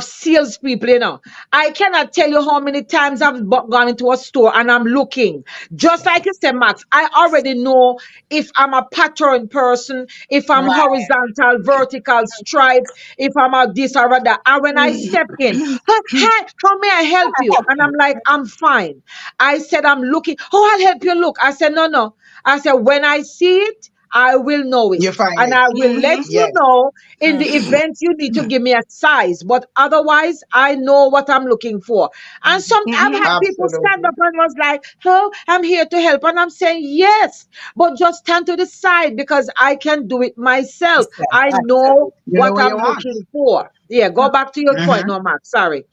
salespeople. I cannot tell you how many times I've gone into a store and I'm looking. Just like you said, Max, I already know if I'm a pattern person, if I'm Right. horizontal, vertical, stripe, if I'm a this or a that. And when I step in, "Huh, hi, how may I help you?" And I'm like, I'm fine. I said, I'm looking. Oh, I'll help you look. I said, no, no. I said, when I see it, I will know it. You find And it. I will let Mm-hmm. you Yes. know in the Mhm. event you need to give me a size. But otherwise, I know what I'm looking for. And Mhm. some I've Mm-hmm. had people stand Absolutely. up and was like, oh, I'm here to help. And I'm saying, yes, but just stand to the side because I can do it myself. Yourself. I know Absolutely. You know what what I'm you want. looking for. Yeah, go back to your point, Hmm. no, Max. Sorry.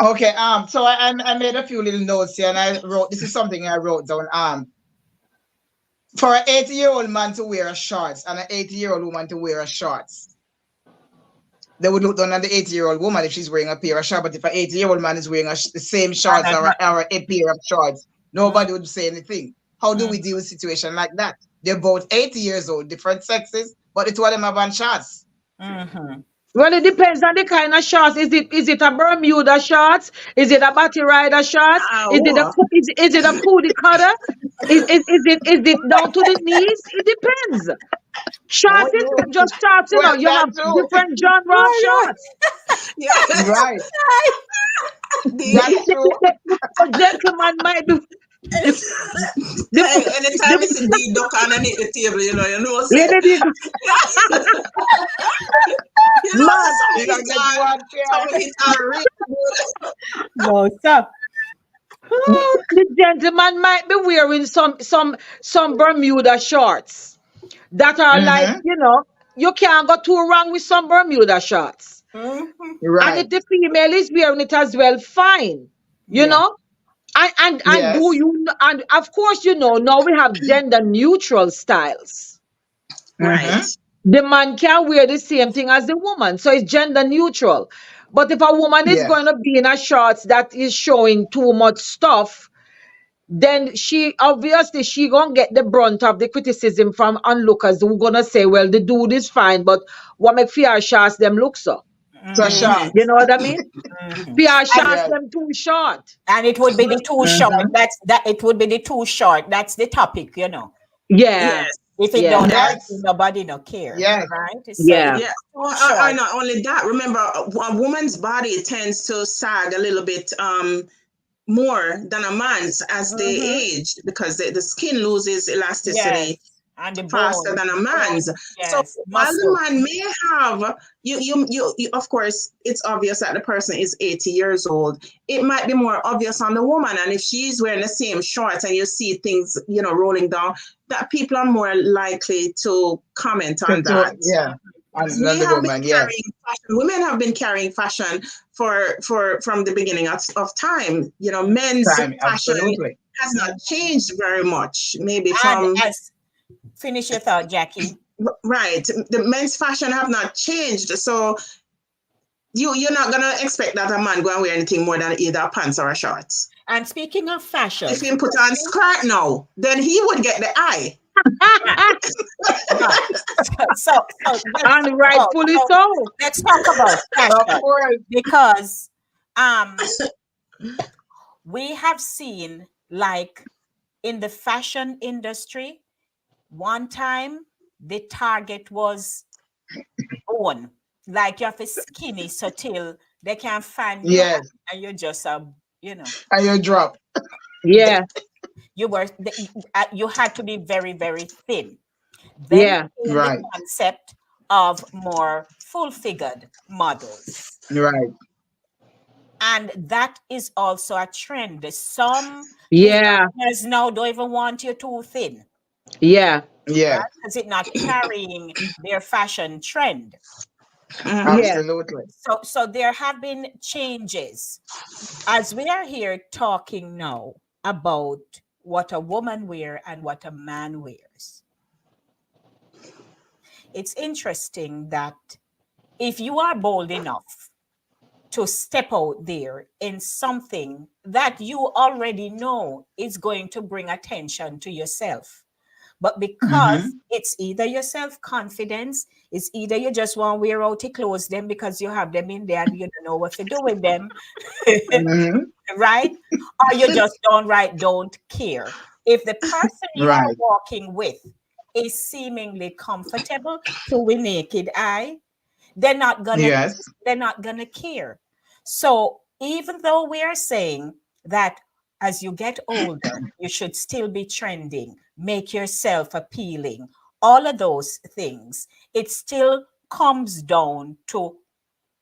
Okay. So I made a few little notes here, and I wrote. This is something I wrote down. For an 80-year-old man to wear a shorts and an 80-year-old woman to wear a shorts, they would look down on the 80-year-old woman if she's wearing a pair of shorts. But if an 80-year-old man is wearing the same shorts And or a pair of shorts, Mhm. nobody would say anything. How do we Mhm. deal with a situation like that? They're both 80 years old, different sexes, but the two of them have on shorts. Mhm. Well, it depends on the kind of shorts. Is it a Bermuda shorts? Is it a Batty Rider shorts? Oh, Is it a coolie cutter? Is it down to the knees? It depends. Oh, Shorts is you. not just shorts, Well, you that have too. different genre of Oh, you. shorts. yes. Right. The, That's true. The gentleman might be the, hey, the, anytime you the, see D duck underneath the table, yeah, say, man, You gotta get you one some pair. hit are real good. No, sir. the gentleman might be wearing some Bermuda shorts that are like, Mm-hmm. you can't go too wrong with some Bermuda shorts. Mhm. And Right. if the female is wearing it as well, fine. You Yeah. know? And do Yes. you and of course now we have gender neutral styles. Right. Mm-hmm. The man can wear the same thing as the woman. So it's gender neutral. But if a woman is Yes. going to be in a shorts that is showing too much stuff, then she gonna get the brunt of the criticism from onlookers who gonna say, well, the dude is fine, but what make fear shots them look so? So Mhm. Mm-hmm. short. You know what I mean? Mhm. Fear And shots Yes. them too short. it would be the too short. Mm-hmm. It would be the too short. That's the topic. Yeah. Yes. If it Yeah. don't like Yes. you, nobody no care, Yes. right? So Yeah. it's Yeah. too I short. not only that. Remember, a woman's body tends to sag a little bit more than a man's as they Mm-hmm. age because the skin loses Yes, elasticity and faster than a the bone, man's. So yes, while the muscle. man may have you of course it's obvious that the person is 80 years old. It might be more obvious on the woman, and if she's wearing the same shorts and you see things rolling down, that people are more likely to comment on that. Yeah. Because And we the have been woman, yes. carrying fashion, women have been carrying fashion for from the beginning of time. Men's Time, fashion absolutely. has not changed very much. Maybe And from as finish your thought, Jackie. right, the men's fashion have not changed. So you're not gonna expect that a man go and wear anything more than either a pants or a shorts. And speaking of If fashion, he put on skirt now, then he would get the eye. right. So let's And talk about rightfully so. Of fashion course. because um we have seen, like, in the fashion industry, one time the target was on, like you have a skinny so till they can find you Yes. and you're just you know And you drop. Yeah. you had to be very, very thin. Then Yeah. came the Right. concept of more full figured models. Right. And that is also a trend. Some Yeah. designers now don't even want you too thin, Yeah. Yes. right? Because it's not carrying their fashion trend. Mhm. Yeah. Absolutely. So there have been changes. As we are here talking now about what a woman wears and what a man wears, it's interesting that if you are bold enough to step out there in something that you already know is going to bring attention to yourself, but because Mm-hmm. it's either your self-confidence, it's either you just want to wear out your clothes them because you have them in there and you don't know what to do with them, Mm-hmm. right? Or you just don't care. If the person you are Right. walking with is seemingly comfortable to the naked eye, they're not gonna Yes. they're not gonna care. So even though we are saying that as you get older, you should still be trending, make yourself appealing, all of those things, it still comes down to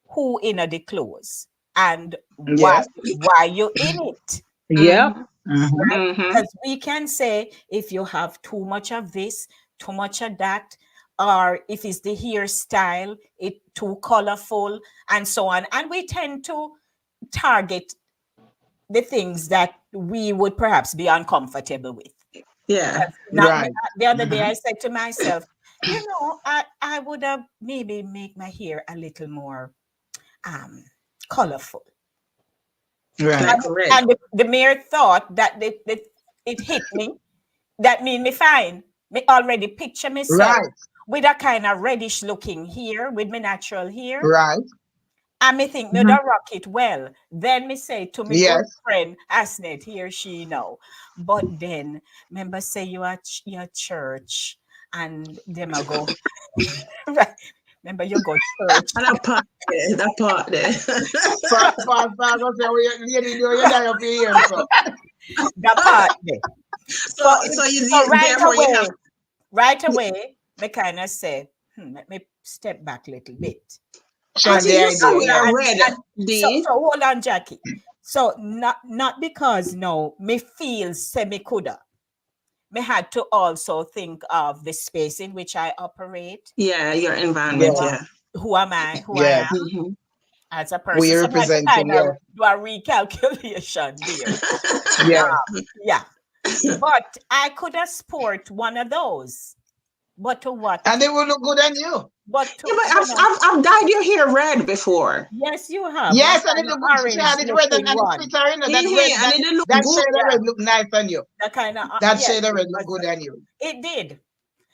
who in the clothes and Yes. why you're in it. Yep. Mhm. Mm-hmm. Right? Mhm. Because we can say if you have too much of this, too much of that, or if it's the hairstyle, it too colorful, and so on. And we tend to target the things that we would perhaps be uncomfortable with. Yeah. Not Right. the other day, Mm-hmm. I said to myself, I would have maybe make my hair a little more um colorful. Right. Like And, red. the mere thought that it hit me, that made me fine. Me already picture myself Right. with a kind of reddish looking hair, with my natural hair. Right. And me think me Mm-hmm. da rock it well. Then me say to my good Yes. friend, Asnet, he or she know. But then, remember say you are you at church and them a go, right. Remember you go church, And that part there. That part there. Fast, go say, we lady do you die up here, so. that part there. So, So so therefore you have. right away, me kind of say, let me step back a little bit. Shun But And you the used to idea, wear yeah. red, so D. hold on, Jackie. So not because no, me feel semi coulda. Me had to also think of the space in which I operate. Yeah, your environment. Yeah. Yeah. Who am I? Who I Yes. am Mhm. as a We person. So I had to representing, kind of yeah. do a recalculation there. Yes. Yeah. But I could have sport one of those. But to what? And they will look good on you. But to Yeah, but I've dyed your hair red before. yes, you have one Yes, and it kind of look good. She orange had it red looking and it one. fit her in. That red, And it didn't look that good. shade of red look nice on you. The kind of That yes, shade of it red look was. good on you. It did.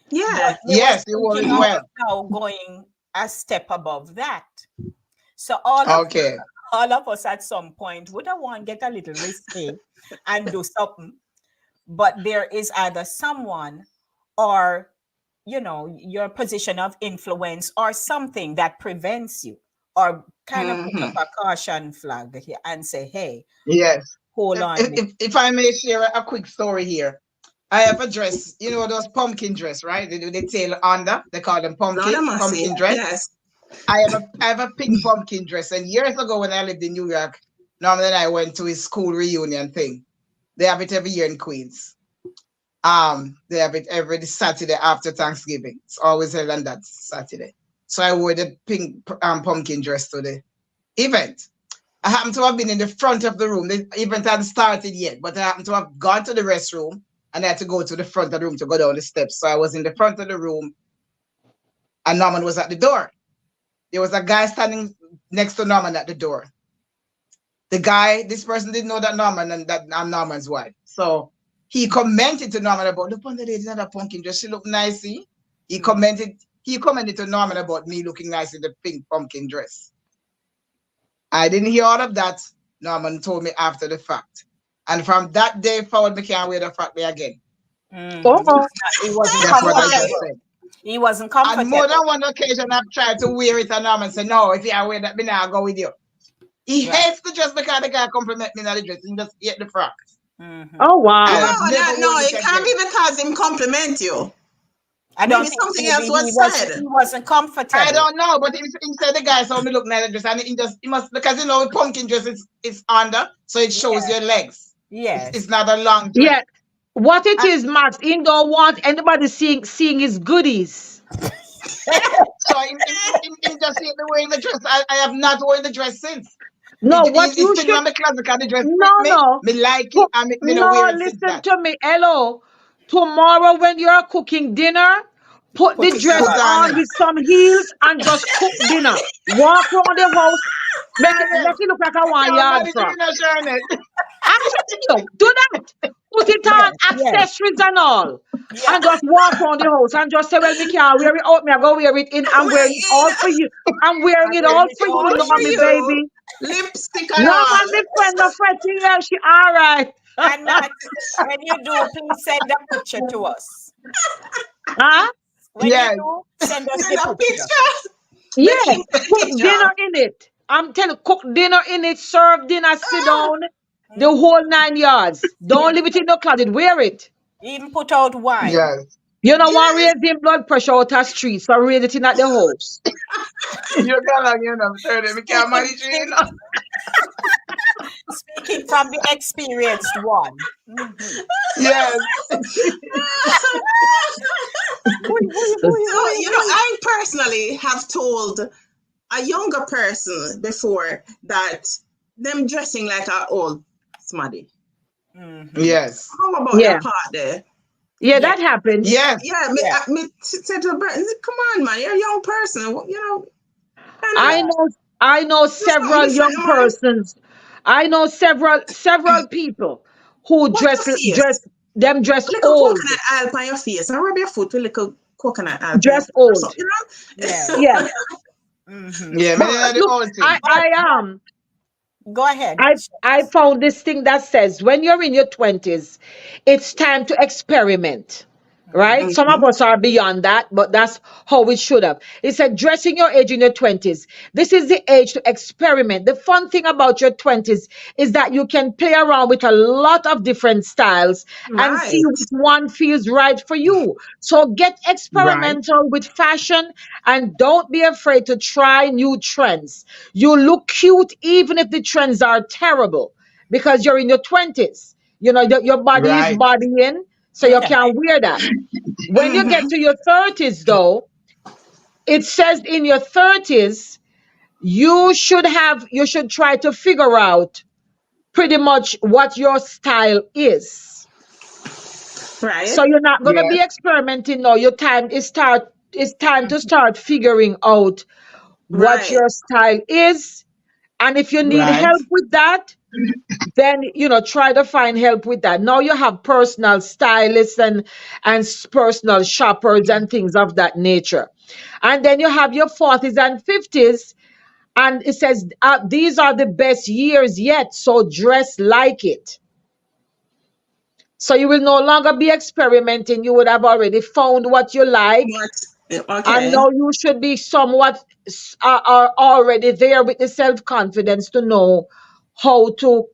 Yeah. But we was Yes, you wore thinking it of well. now going a step above that. So Okay. all of us at some point would have want to get a little risky and do something. But there is either someone or your position of influence or something that prevents you, or kind of put up Mm-hmm. a caution flag here and say, hey, Yes. hold If, on. if I may share a quick story here. I have a dress, those pumpkin dress, right? They do the tail under. They call them Lord have mercy. pumpkin dress. Yes. I have a pink pumpkin dress. And years ago when I lived in New York, normally I went to his school reunion thing. They have it every year in Queens. They have it every Saturday after Thanksgiving. It's always held on that Saturday. So I wore the pink pumpkin dress to the event. I happened to have been in the front of the room. The event hadn't started yet, but I happened to have gone to the restroom and I had to go to the front of the room to go down the steps. So I was in the front of the room and Norman was at the door. There was a guy standing next to Norman at the door. This person didn't know that Norman and that I'm Norman's wife. So he commented to Norman about, look on the lady in that pumpkin dress, she look nice. See? He commented to Norman about me looking nice in the pink pumpkin dress. I didn't hear all of that. Norman told me after the fact. And from that day forward, I can't wear the fact there again. Oh, He wasn't That's what I just comfortable. said. He wasn't And more than comfortable. one occasion, I've tried to wear it, and Norman said, no, if you wear that, me now go with you. He Right. hates the dress because the guy compliment me on the dress. He just hate the frock. oh wow. And No, I've never no, worn it it can't again. even cause him compliment you. I don't Maybe think something maybe else was he said. wasn't comfortable. I don't know, but he said the guy saw me look nice in the dress, and he must, because pumpkin dress is under, so it shows your legs. Yes. It's not a long dress. Yeah. What it And is, Max, he don't want anybody seeing his goodies. so he just hate me wearing the dress. I have not worn the dress since. No, what It's you sitting should on the closet because the dress no, fit me. no. Me like it, and me no No, wear it since listen that. to me. Hello. Tomorrow when you're cooking dinner, put Put the it dress Put on. on on it. with some heels and just cook dinner. Walk around the house. Make it look like a I one can't yard manage front. it, not showing it. I'm telling you, do that. Put it on, Yes, yes, accessories and all. yeah. And just walk around the house and just say, well, me can't wear it out. Me, I go wear it in. I'm We're wearing it in all for you. I'm wearing I'm it wearing all it for all you, all for for Normie, you. you. baby. Lipstick and No, all. man, me friend, no fretting. Yeah, she all right. And Max, when you do, please send a picture to us. Huh? When you Yes. do, send us Send the a picture. picture. Make sure Yes. you put the Cook picture. dinner in it. I'm telling you, cook dinner in it, serve dinner, sit Ah, down, the whole 9 yards. Don't leave it in the closet. Wear it. Even put out wine. Yes. You don't want yes. raising blood pressure out of street, so raise it in at the house. You can't, turn it. We can't Speaking, manage speaking, it. speaking from the experienced one. Mhm. Yes. So, I personally have told a younger person before that them dressing like an old smarty. Mhm. Yes. How about Yeah. that part there? Yeah, Yeah. that happens. Yes. Yeah, Yeah. me said to the person, come on, man, you're a young person. Kind I of know I know do something several different, young man. persons. I know several people who Wash your face. dress Little old. coconut oil on your face and rub your foot with little coconut oil on your Dress face. Or old. something, Yeah. Yeah. Mhm. Yeah, But many of the look, old I thing. I am. Go ahead. I found this thing that says when you're in your 20s, it's time to experiment. Right? Some of Mhm. us are beyond that, but that's how it should have. It said dressing your age in your 20s. This is the age to experiment. The fun thing about your 20s is that you can play around with a lot of different styles and see Right. which one feels right for you. So get Right. experimental with fashion and don't be afraid to try new trends. You look cute even if the trends are terrible because you're in your 20s. Your body is Right. bodying, so you Yeah. can't wear that. When you get Mm-hmm. to your 30s, though, it says in your 30s, you should try to figure out pretty much what your style is. Right. So you're not gonna Yes. be experimenting now. It's time to start figuring out what Right. your style is. And if you need Right. help with that, then try to find help with that. Now you have personal stylists and personal shoppers and things of that nature. And then you have your 40s and 50s, and it says these are the best years yet, so dress like it. So you will no longer be experimenting. You would have already found what you like, What? and Okay. now you should be somewhat are already there with the self-confidence to know how to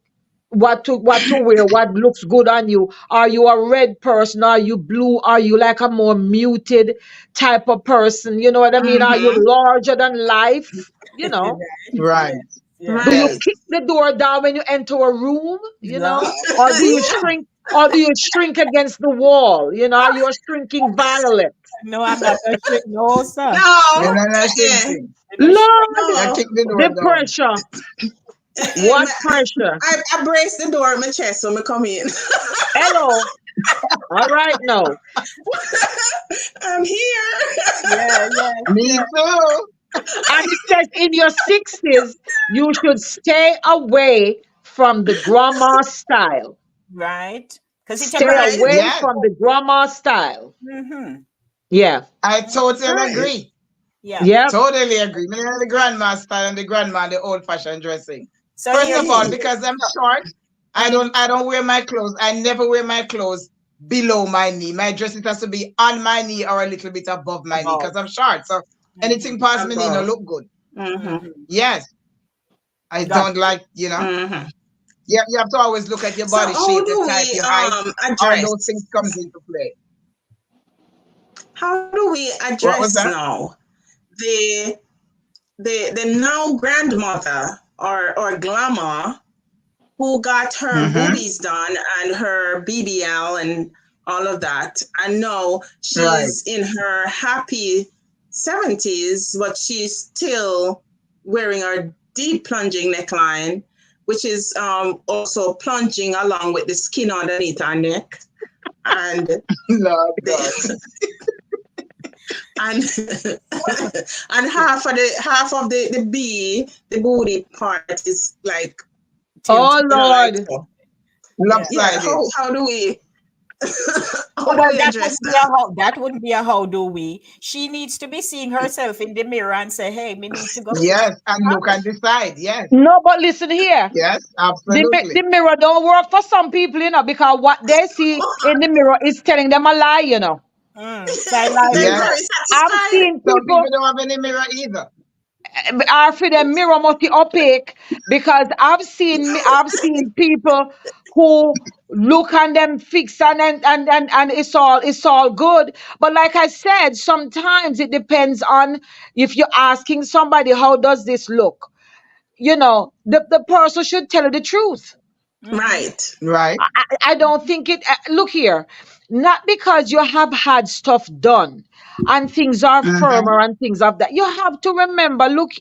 what to wear, what looks good on you. Are you a red person? Are you blue? Are you like a more muted type of person? You know what I mean? Are you Mm-hmm. larger than life? You know? Right. Yes, yes. Do you Yes. Right. kick the door down when you enter a room? You know? No, Or do you Yeah. shrink? Or do you shrink against the wall? You know, are you shrinking violet? no, I'm not a shrink. No, sir. You're No. not Eh, thinking. I'm a shrink. Lord, You no. kick the door the down. pressure. Eh, What pressure? I brace the door in my chest when I come in. Hello. All right now. I'm here. Yeah, yes, Me yes. too. And it says in your 60s, you should stay away from the grandma style. Right. Because it Stay embarrasses. Right. away Yes. from the grandma style. Mm-hmm. Yeah. I totally Right. agree. Yeah. Yep. Totally agree. Me and the grandma style and the grandma the old fashioned dressing. So First here of it all, Mm. is. because I'm short, Mm, I don't wear my clothes. I never wear my clothes below my knee. My dress it has to be on my knee or a little bit above my knee above. because I'm short. So Mm-hmm. anything past my knee no Above. look good. Mm-hmm. Mm-hmm. Yes. I Got don't you. like, Mm-hmm. you have to always look at your So body how shape, your do type, we your height. All address? those things comes into play. How do we What was address that? now the the now grandmother or glamour who got her Mm-hmm. boobies done and her BBL and all of that, and now Right. she's in her happy 70s, but she's still wearing her deep plunging neckline, which is also plunging along with the skin underneath her neck, and Lord God. the and and half of the the booty part is like, Oh, Tilted. like Lord. so. Yeah. Yeah, Lopsided. how do we how do Well, we that address wouldn't be a that? how. That wouldn't be a how do we. She needs to be seeing herself in the mirror and say, "Hey, me need to go fix Yes. And that." look and decide. Yes. No, but listen here. Yes. The Absolutely. mirror don't work for some people, because what they see in the mirror is telling them a lie. So I like They're Yes. that. very I've satisfied. seen Some people people don't have any mirror either. are for the mirror must be opaque, because I've seen people who look on them fix and it's all good. But like I said, sometimes it depends on if you're asking somebody how does this look. The person should tell you the truth. Mm-hmm. Right. Right. I don't think it. Look here, not because you have had stuff done and things are Mm-hmm. firmer and things of that. You have to remember, look,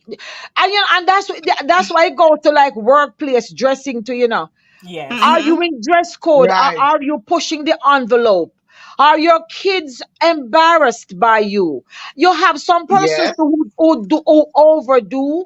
and that's why I go to like workplace dressing to. Yes. Are you Mm-hmm. in dress code? Are, Right. are you pushing the envelope? Are your kids embarrassed by you? You have some persons Yes. who overdo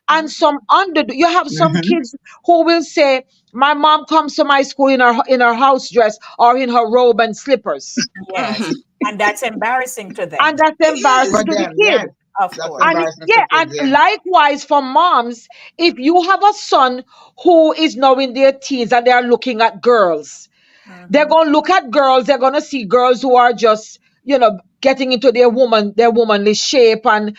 and some underdo. You have some Mm-hmm. kids who will say, "My mom comes to my school in her house dress or in her robe and slippers," Yes. Mm-hmm. And that's embarrassing to and them, that's It For embarrassing to is. the them, kid. yes. of That's course. And embarrassing for yeah, kids, and yes. likewise for moms, if you have a son who is now in their teens and they are looking at girls, they're Mm-hmm. going to look at girls. They're going to see girls who are just, getting into their womanly shape, and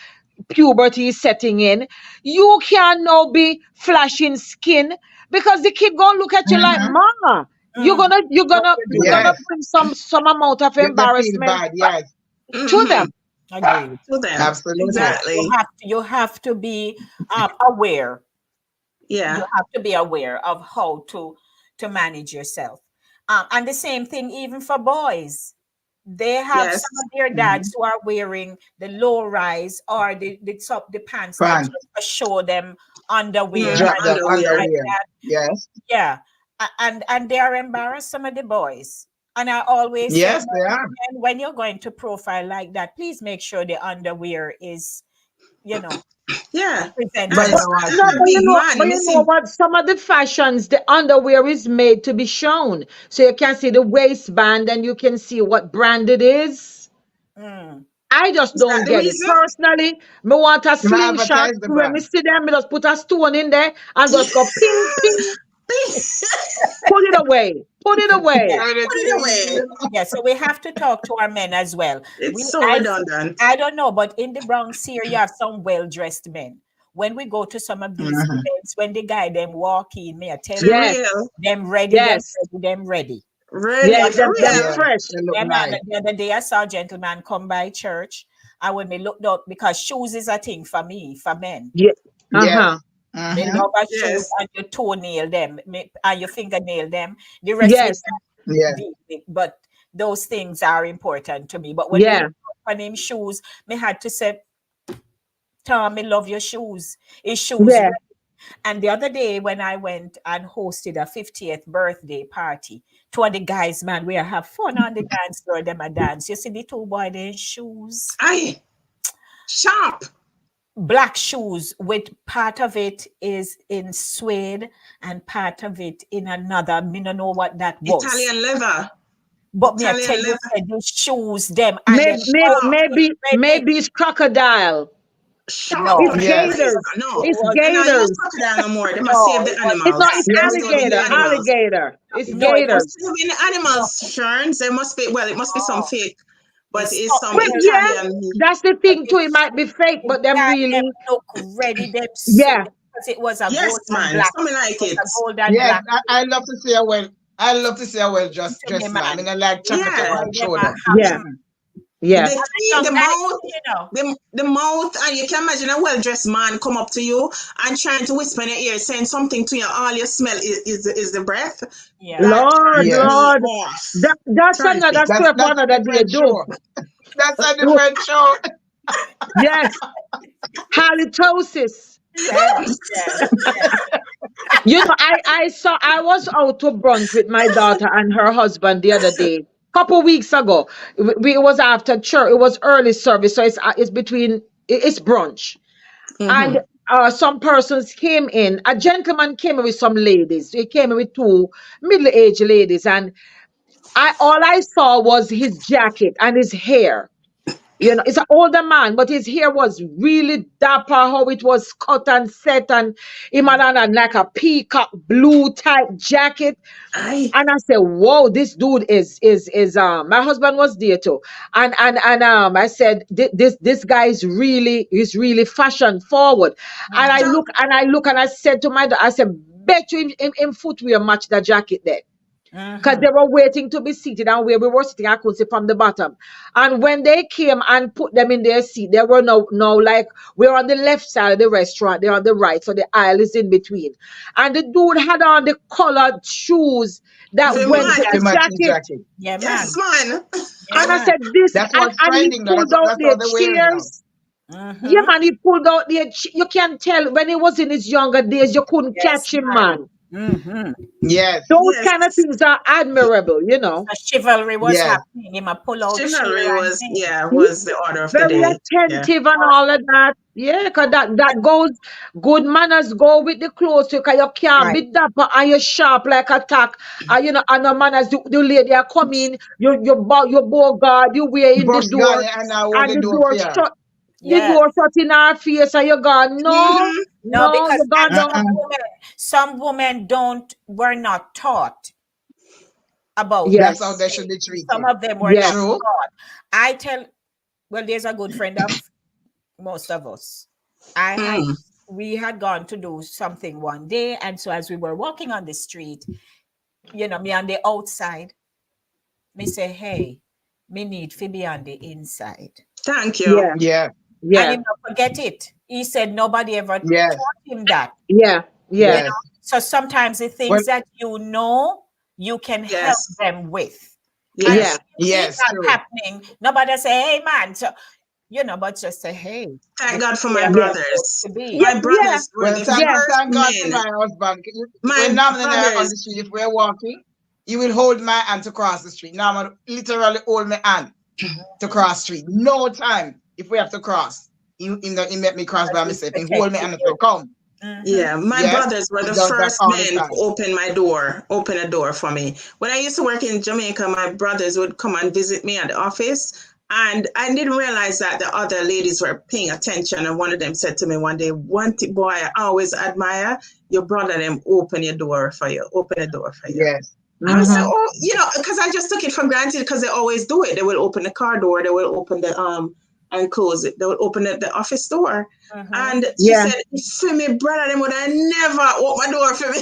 puberty is setting in. You can now be flashing skin, because the kid going to look at you like, Mm-hmm. "Mama, you're Mm-hmm. going to you're going What to you you're doing? going to Yes. bring some amount of They feel embarrassment bad, yes. to Mm-hmm. them." Agreed. To them. Absolutely. Yeah. Exactly. You have to be aware. You Yeah. have to be aware of how to manage yourself. And the same thing even for boys. They have Yes. some of their Mm-hmm. dads who are wearing the low rise or the pants that Fun. just show them underwear Mm-hmm. Drop and the things Underwear. like underwear. that. Yes. Yeah. And they are embarrassed, some of the boys. And I always say, Yes, "No, they are. men, when you're going to profile like that, please make sure the underwear is, you know, Yeah. But you But presentable." don't want no, to And see. a but you big know, but man you know missing. what? Some of the fashions, the underwear is made to be shown, so you can see the waistband and you can see what brand it is. Mm. I just Is that don't the get it reason? personally. Me want a You might slingshot. advertise the When me brand. see them, me just put a stone in there and just go ping ping. Put it away. Put it away. Turn it Put to it the away. easy. Yeah, so we have to talk to our men as well. It's We, so redundant. I don't know, but in the Bronx here, you have some well-dressed men. When we go to some of these Mhm. events, when the guy them walk in, me I tell For you, Yes. real. Yes. them ready. Ready. Yes. For Them real. Yeah, fresh. they look Yeah, man. nice. The other day I saw a gentleman come by church, and when me looked up, because shoes is a thing for me, for men. Yeah. Yes. Uh-huh. Me Mm-hmm. love a shoe Yes. and your toenail them, and your fingernail them. The rest we Yes. can Yeah. deal with, but those things are important to me. But when me Yeah. look up on him shoes, me had to say, Tom, me love your shoes. His shoes. Yeah. And the other day when I went and hosted a 50th birthday party, two of the guys, man, we have fun on the dance floor, them a dance. You see the two boy their shoes, Aye. Sharp. black shoes with part of it is in suede and part of it in another. Me don't know what that was. Italian leather. But me I tell Italian you, leather. said the shoes, them and the Maybe, maybe, Sharp. maybe, ready. maybe it's crocodile. Sharp. No, It's Them Yes. nice. gators. No. it It's was They not use gators. crocodile no more. They must no, save the it was It's not. animals. It's They black. must save the alligator. animals. Alligator. It's No, it They're was gators. saving the no, animals, Sherns. They must be, well, it must be some no. fake, but It's it's some something Well, else. yeah, Italian. that's the But thing too. It might be fake, the but them guy them really, look ready, them so yeah, because it was a Yes, gold and man. black. Something It like was it. a gold and Yes. black I love to see a well. I love to see a well just to me, dressed man. I man. mean, I like The chocolate Yeah. boy and them show are them. yeah, happy. Mm. yeah, The And teeth, some the guys, mouth, you know, the mouth, and you can imagine a well-dressed man come up to you and trying to whisper in your ear, saying something to you. All you smell is the breath. yeah. That Lord, turns Yes. me Lord, off. that's Turns me. another story for That's a another day. different Do show. That's a different show. yes, halitosis. Yes, yes, yes. You know, I was out to brunch with my daughter and her husband the other day, couple weeks ago. It was after church. It was early service, so it's between it's brunch. Mm-hmm. And some persons came in. A gentleman came in with some ladies. He came in with two middle-aged ladies, and I all I saw was his jacket and his hair. You know, it's an older man, but his hair was really dapper, how it was cut and set, and him had on like a peacock blue type jacket. Aye. And I said, "Whoa, this dude is." My husband was there too, and I said, "This guy is really fashion forward." And I Mhm. look and I look and I said to my daughter, I said, "Bet you him footwear match the jacket there." Because Mhm. they were waiting to be seated, and where we were sitting, I could see from the bottom. And when they came and put them in their seat, they were now like we're on the left side of the restaurant, they're on the right, so the aisle is in between. And the dude had on the colored shoes that The went with man. The the matching jacket. jacket. Yeah, Yes, man. man. Yeah, And I man. said, this, That's what's and he trending now. pulled out That's their what they're wearing now. chairs. Yeah, Mm-hmm. man, he pulled out their, you can tell when he was in his younger days, you couldn't Yes, catch him, man. man. Mm-hmm. Yes. Those Yes. kind of things are admirable, you know. So chivalry was Yes. happening. Him a pull out chair Chivalry and was, thing. yeah, was the order of the Very day. Yeah. attentive and all of that. Yeah, because that goes, good manners go with the clothes because you can't Right. be dapper and you sharp like a tack. And you know, and no manners, the lady are coming, you bow guard, you wear in the Bush gun door, and now hold and the the door door fair. shut, the Yes. door shut in her face, and you gone, no, Mm-hmm. No, no, because you gone and down. some women were not taught about That's these how Yes, they should be things. Some treated. of them were not yes, True. taught. I tell well, there's a good friend of most of us. I had Mm. we had gone to do something one day, and so as we were walking on the street, you know, me on the outside, me say, hey, me need to be on the inside. Thank you. yeah, Yeah. And yeah, him not forget it. He said nobody ever Yes. taught him that. yeah, yeah, You Yes. know, so sometimes the Well, things that you know, you can help Yes. them with. And yeah, Yes. if you see yes, that true. happening, nobody say, hey man, so, you know, but just say, hey, Thank this God is for where my I'm yeah, supposed brothers. to be. yeah, My yeah, brothers were Well, the thank, yeah, first thank God for men. my husband. When My normally on brothers. the street, if we're walking, he will hold my hand to cross the street. Now I'm literally hold my hand to Mhm. cross street. No time if we have to cross. He make me cross Because by he's myself. He hold me protecting and say, you. "Come." Mhm. Yeah, my Yes, brothers were he the does that first all the men to time. open a door for me. When I used to work in Jamaica, my brothers would come and visit me at the office, And I didn't realize that the other ladies were paying attention. And one of them said to me one day, boy, I always admire your brother, them open your door for you, open the door for you. Yes. I said, Mm-hmm. oh, because I just took it for granted because they always do it. They will open the car door, they will open the and close it. They will open the office door. And she Yeah. said, for me, brother, them would I never open my door for me.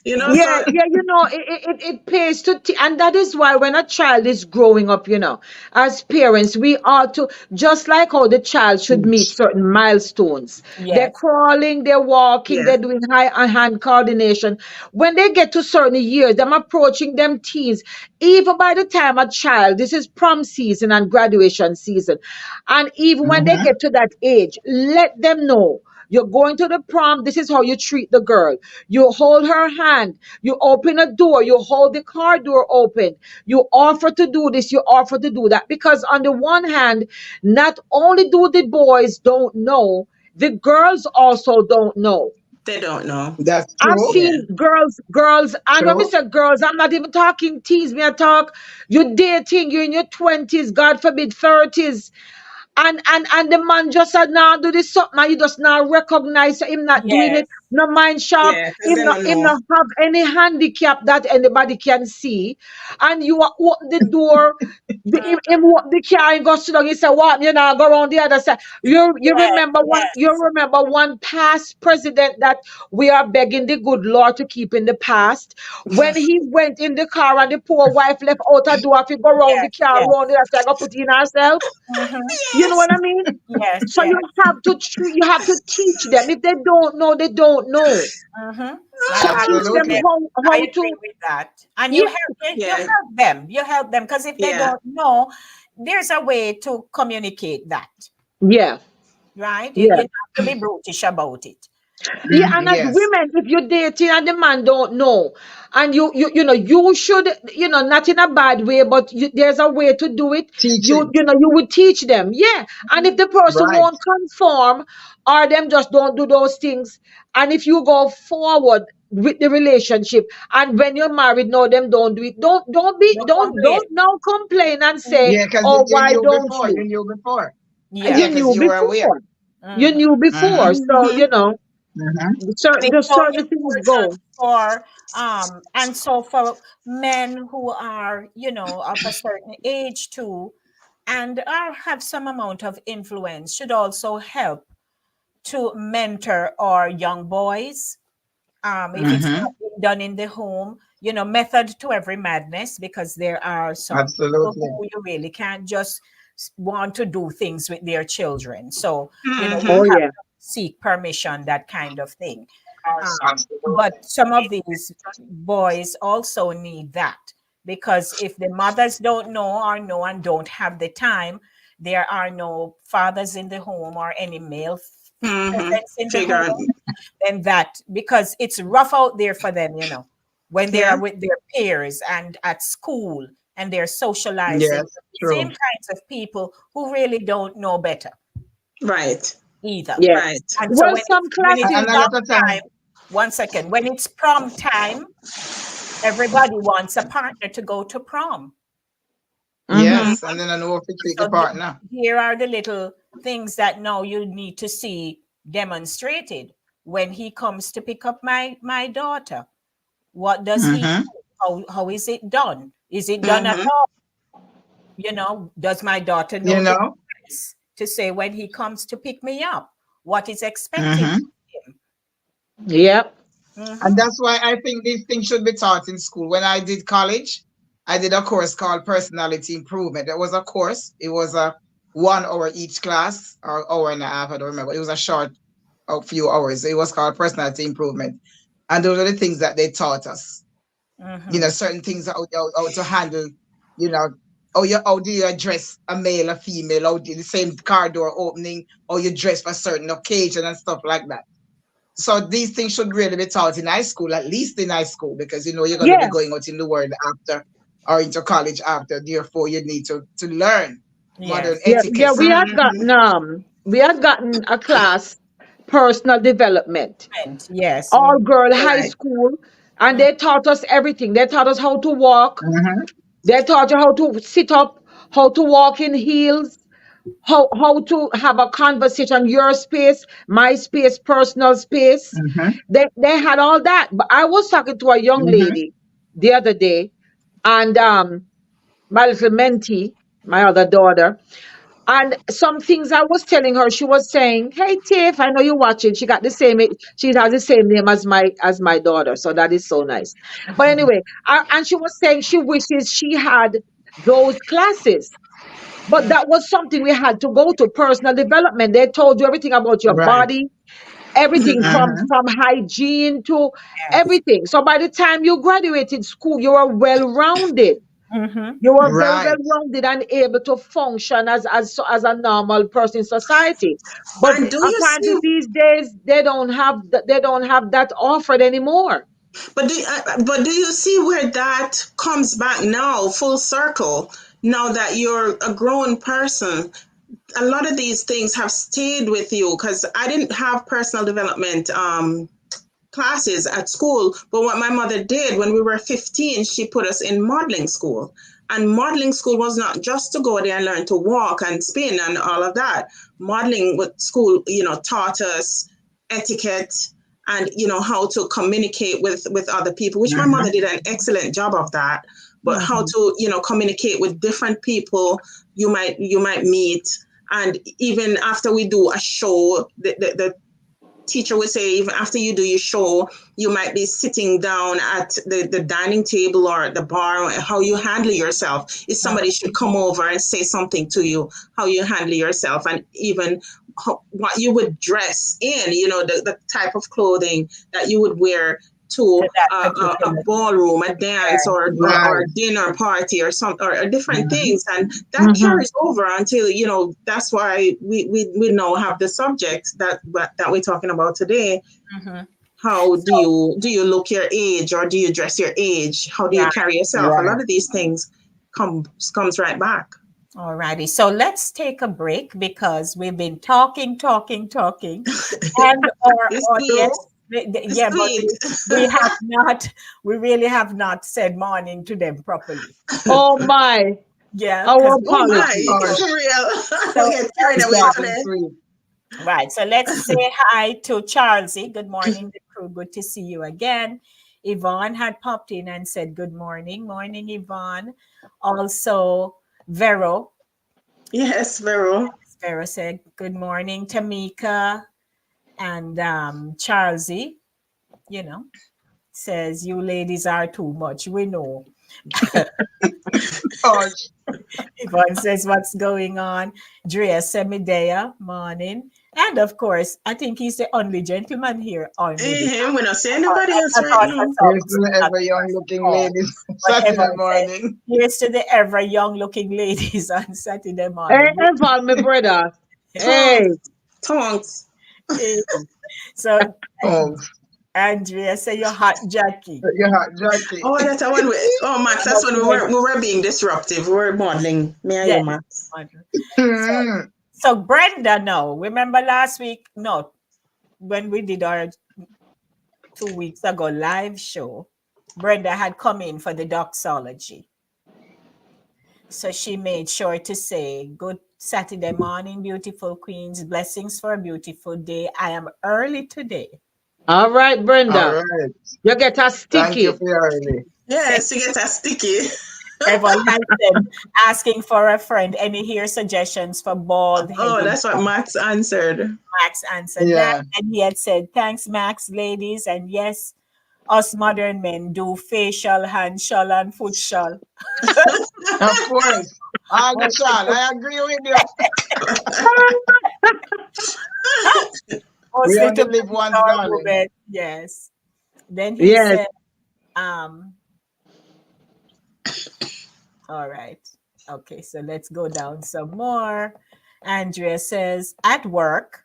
Yeah, So yeah, it pays to, and that is why when a child is growing up, as parents, we ought to, just like how the child should meet Teach. certain milestones. They're Yes. crawling, they're walking, yeah, they're doing hand coordination. When they get to certain years, them approaching them teens, even by the time a child, this is prom season and graduation season, and even when they Mm-hmm. get to that age, let them know. You're going to the prom. This is how you treat the girl. You hold her hand. You open a door. You hold the car door open. You offer to do this. You offer to do that. Because on the one hand, not only do the boys don't know, the girls also don't know. they don't know. That's I've true. Yeah. seen girls, and when I True. say girls, I'm not even talking teens. Me, I talk, you dating, you're in your 20s, God forbid, 30s, and the man just said now do this something and you just now recognize him not doing Yes. it, no mind sharp, Yeah, because they don't him know. not have any handicap that anybody can see, and you are open the door, him walk the car and go sit down. He said, "What? You know, go around the other side." You Yes. remember one? You Yes. remember one past president that we are begging the good Lord to keep in the past when he went in the car and the poor wife left out a door. If he go around the Yes. car, Yes. around the other side, go put in herself. Mm-hmm. You know Yes. what I mean? Yes. So Yes. you have to teach them. If they don't know, they don't know. Mm-hmm. So I teach them Absolutely. I how agree to, with that. And yeah, you Yeah. help them. You help them because if they Yeah. don't know, there's a way to communicate that, yeah, right? You yeah. have to be brutish about it. Yeah, Mm, and as yes. women, if you're dating and the man don't know, and you should, not in a bad way, but there's a way to do it. Teaching. You would teach them, yeah. And if the person Right. won't conform, or them just don't do those things, and if you go forward with the relationship, and when you're married, no, them don't do it. No complaint. Don't now complain and Mhm. say, Yeah, because oh, you why knew don't before. You you? knew before. Yeah. Yeah, You because knew you were aware. before. You Mm-hmm. knew before, Mm-hmm. so Mm-hmm. Mm-hmm. And it's the so certain things important go. for and so for men who are, of a certain age too, and are have some amount of influence should also help to mentor our young boys. If it's Mm-hmm. not being done in the home, method to every madness, because there are some people Absolutely. who you really can't just want to do things with their children. So, we Oh Mm-hmm. have yeah. to seek permission, that kind of thing. Absolutely. But some of these boys also need that, because if the mothers don't know or know and don't have the time, there are no fathers in the home or any male Mm-hmm. presence in the home, Figure. then that, because it's rough out there for them, when they Yeah. are with their peers and at school and they're socializing Yes. with the True. same kinds of people who really don't know better Right. either. Yeah. Right. And so Well, when some it's And classes, a prom lot of time. time, one second, when it's prom time, everybody wants a partner to go to prom. mm-hmm, Yes. And then I know if you treat the So partner. here are the little things that now you need to see demonstrated. When he comes to pick up my daughter, what does he Mm-hmm. do? How is it done? Is it done at Mm-hmm. all? Does my daughter You know the know? dress to say when he comes to pick me up? What is expected Mm-hmm. of him? yep, And Hmm. that's why I think these things should be taught in school. When I did college, I did a course called Personality Improvement. It was a course. It was a 1 hour each class, or hour and a half. I don't remember. It was a short, a few hours. It was called Personality Improvement. And those are the things that they taught us. Hmm. Certain things, how to handle, you know, how do you address a male, a female, how do the same car door opening, or you dress for a certain occasion and stuff like that. So these things should really be taught in high school, at least in high school, because you're going to be yeah, going out in the world after, or into college after. Therefore, you need to learn modern Yes. yeah, yeah. etiquette. Mm-hmm. We had gotten a class, personal development, And yes. all girl high Right. school, and they taught us everything. They taught us how to walk. Mm-hmm. They taught you how to sit up, how to walk in heels, how to have a conversation, your space, my space, personal space. Mm-hmm. They had all that. But I was talking to a young Mm-hmm. lady the other day, and my little mentee, my other daughter, and some things I was telling her, she was saying, "Hey Tiff, I know you're watching." She got the same, she has the same name as my daughter, so that is so nice. But anyway, and she was saying she wishes she had those classes. But that was something we had to go to, personal development. They told you everything about your Right. body, everything from Mm-hmm. hygiene to Yes. everything. So by the time you graduated school, you were well rounded. Mm-hmm. You were very well Right. rounded and able to function as a normal person in society. But And do you apparently see? these days they don't have that offered anymore. But do you see where that comes back now, full circle? Now that you're a grown person, a lot of these things have stayed with you because I didn't have personal development classes at school. But what my mother did when we were 15, she put us in modeling school. And modeling school was not just to go there and learn to walk and spin and all of that. Modeling with school, taught us etiquette and how to communicate with other people, which my Mm-hmm. mother did an excellent job of that. But how Mm-hmm. to communicate with different people you might meet. And even after we do a show, the teacher would say, even after you do your show, you might be sitting down at the dining table or at the bar, how you handle yourself. If somebody should come over and say something to you, how you handle yourself, and even what you would dress in, the type of clothing that you would wear to To that a particular ballroom, a dance, or Right. a dinner party, or different Mm-hmm. things, and that Mhm. carries over until that's why we now have the subject that we're talking about today. Mm-hmm. How So do you look your age, or do you dress your age? How do you right. carry yourself? A Right. lot of these things comes right back. Alrighty. So let's take a break because we've been talking, and our It's good. audience, It's yeah, but sweet. we have not, we really have not said morning to them properly. Oh my, Yeah, our because Oh my, apology. for Gosh, real. so We get carried it's away short and today. sweet. right. So let's say hi to Charlesy. Good morning, the crew. Good to see you again. Yvonne had popped in and said good morning. Morning, Yvonne. Also, Vero. Yes, Vero. Vero said good morning. Tamika and Charlesy, you know, says you ladies are too much. We know. Gosh. Yvonne says what's going on. Drea Semidea, morning. And of course, I think he's the only gentleman here already. We're not saying anybody else I right thought now. Here's to the not ever the young first looking call. ladies But Saturday Evan said, morning. here's to the ever young looking ladies on Saturday Hey, morning. Evan, my brother. Hey, Tongues, tongues. Eh, so Oh, Andrea say you're hot Jackie. your hot Jackie. Oh, that's the one. Oh, Max, that's when we were being disruptive. We were modeling. Me and Yeah. you, Max. So, Mm. so Brenda, no, remember last week? No, when we did our 2 weeks ago live show, Brenda had come in for the doxology. So she made sure to say, good Saturday morning, beautiful queens. Blessings for a beautiful day. I am early today. all right, All Brenda. right. You get a Thank you sticky. for your early. Yes, you get a sticky. Evan said, asking for a friend. Any here suggestions for bald Oh, headed? that's what Max answered. Max answered that. Yeah, And he had said, thanks, Max, ladies. And yes, us modern men do facial, hand shawl, and foot shawl. of course. All the child. I agree with you. We Mostly only to live please once, our darling. women. Yes. Then he Yes. said, um, all right. Okay, so let's go down some more. Andrea says, at work,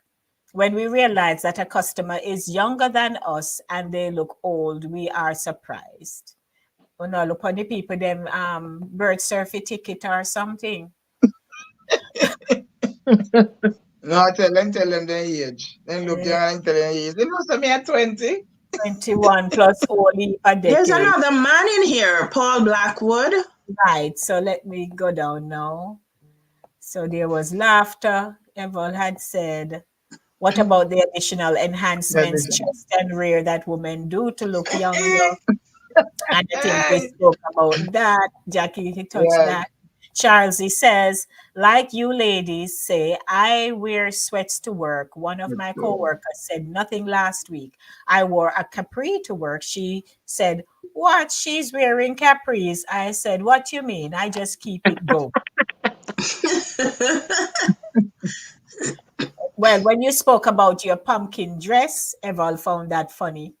when we realize that a customer is younger than us and they look old, we are surprised. Oh no, look on the people, them birth certificate or something. No, tell them the age. Then look Eh, young and tell them the age. You know, so me at 20. 21 plus only a There's decade. another man in here, Paul Blackwood. Right. So let me go down now. So there was laughter. Eval had said, what about the additional That enhancements, is- chest and rear, that women do to look younger? Eh, And I think we Hey, spoke about that. Jackie, he touched yes, that. Charles, he says, like you ladies say, I wear sweats to work. One of that's my true. coworkers said nothing last week. I wore a capri to work. She said, what? She's wearing capris. I said, what you mean? I just keep it going. Well, when you spoke about your pumpkin dress, Eval found that funny.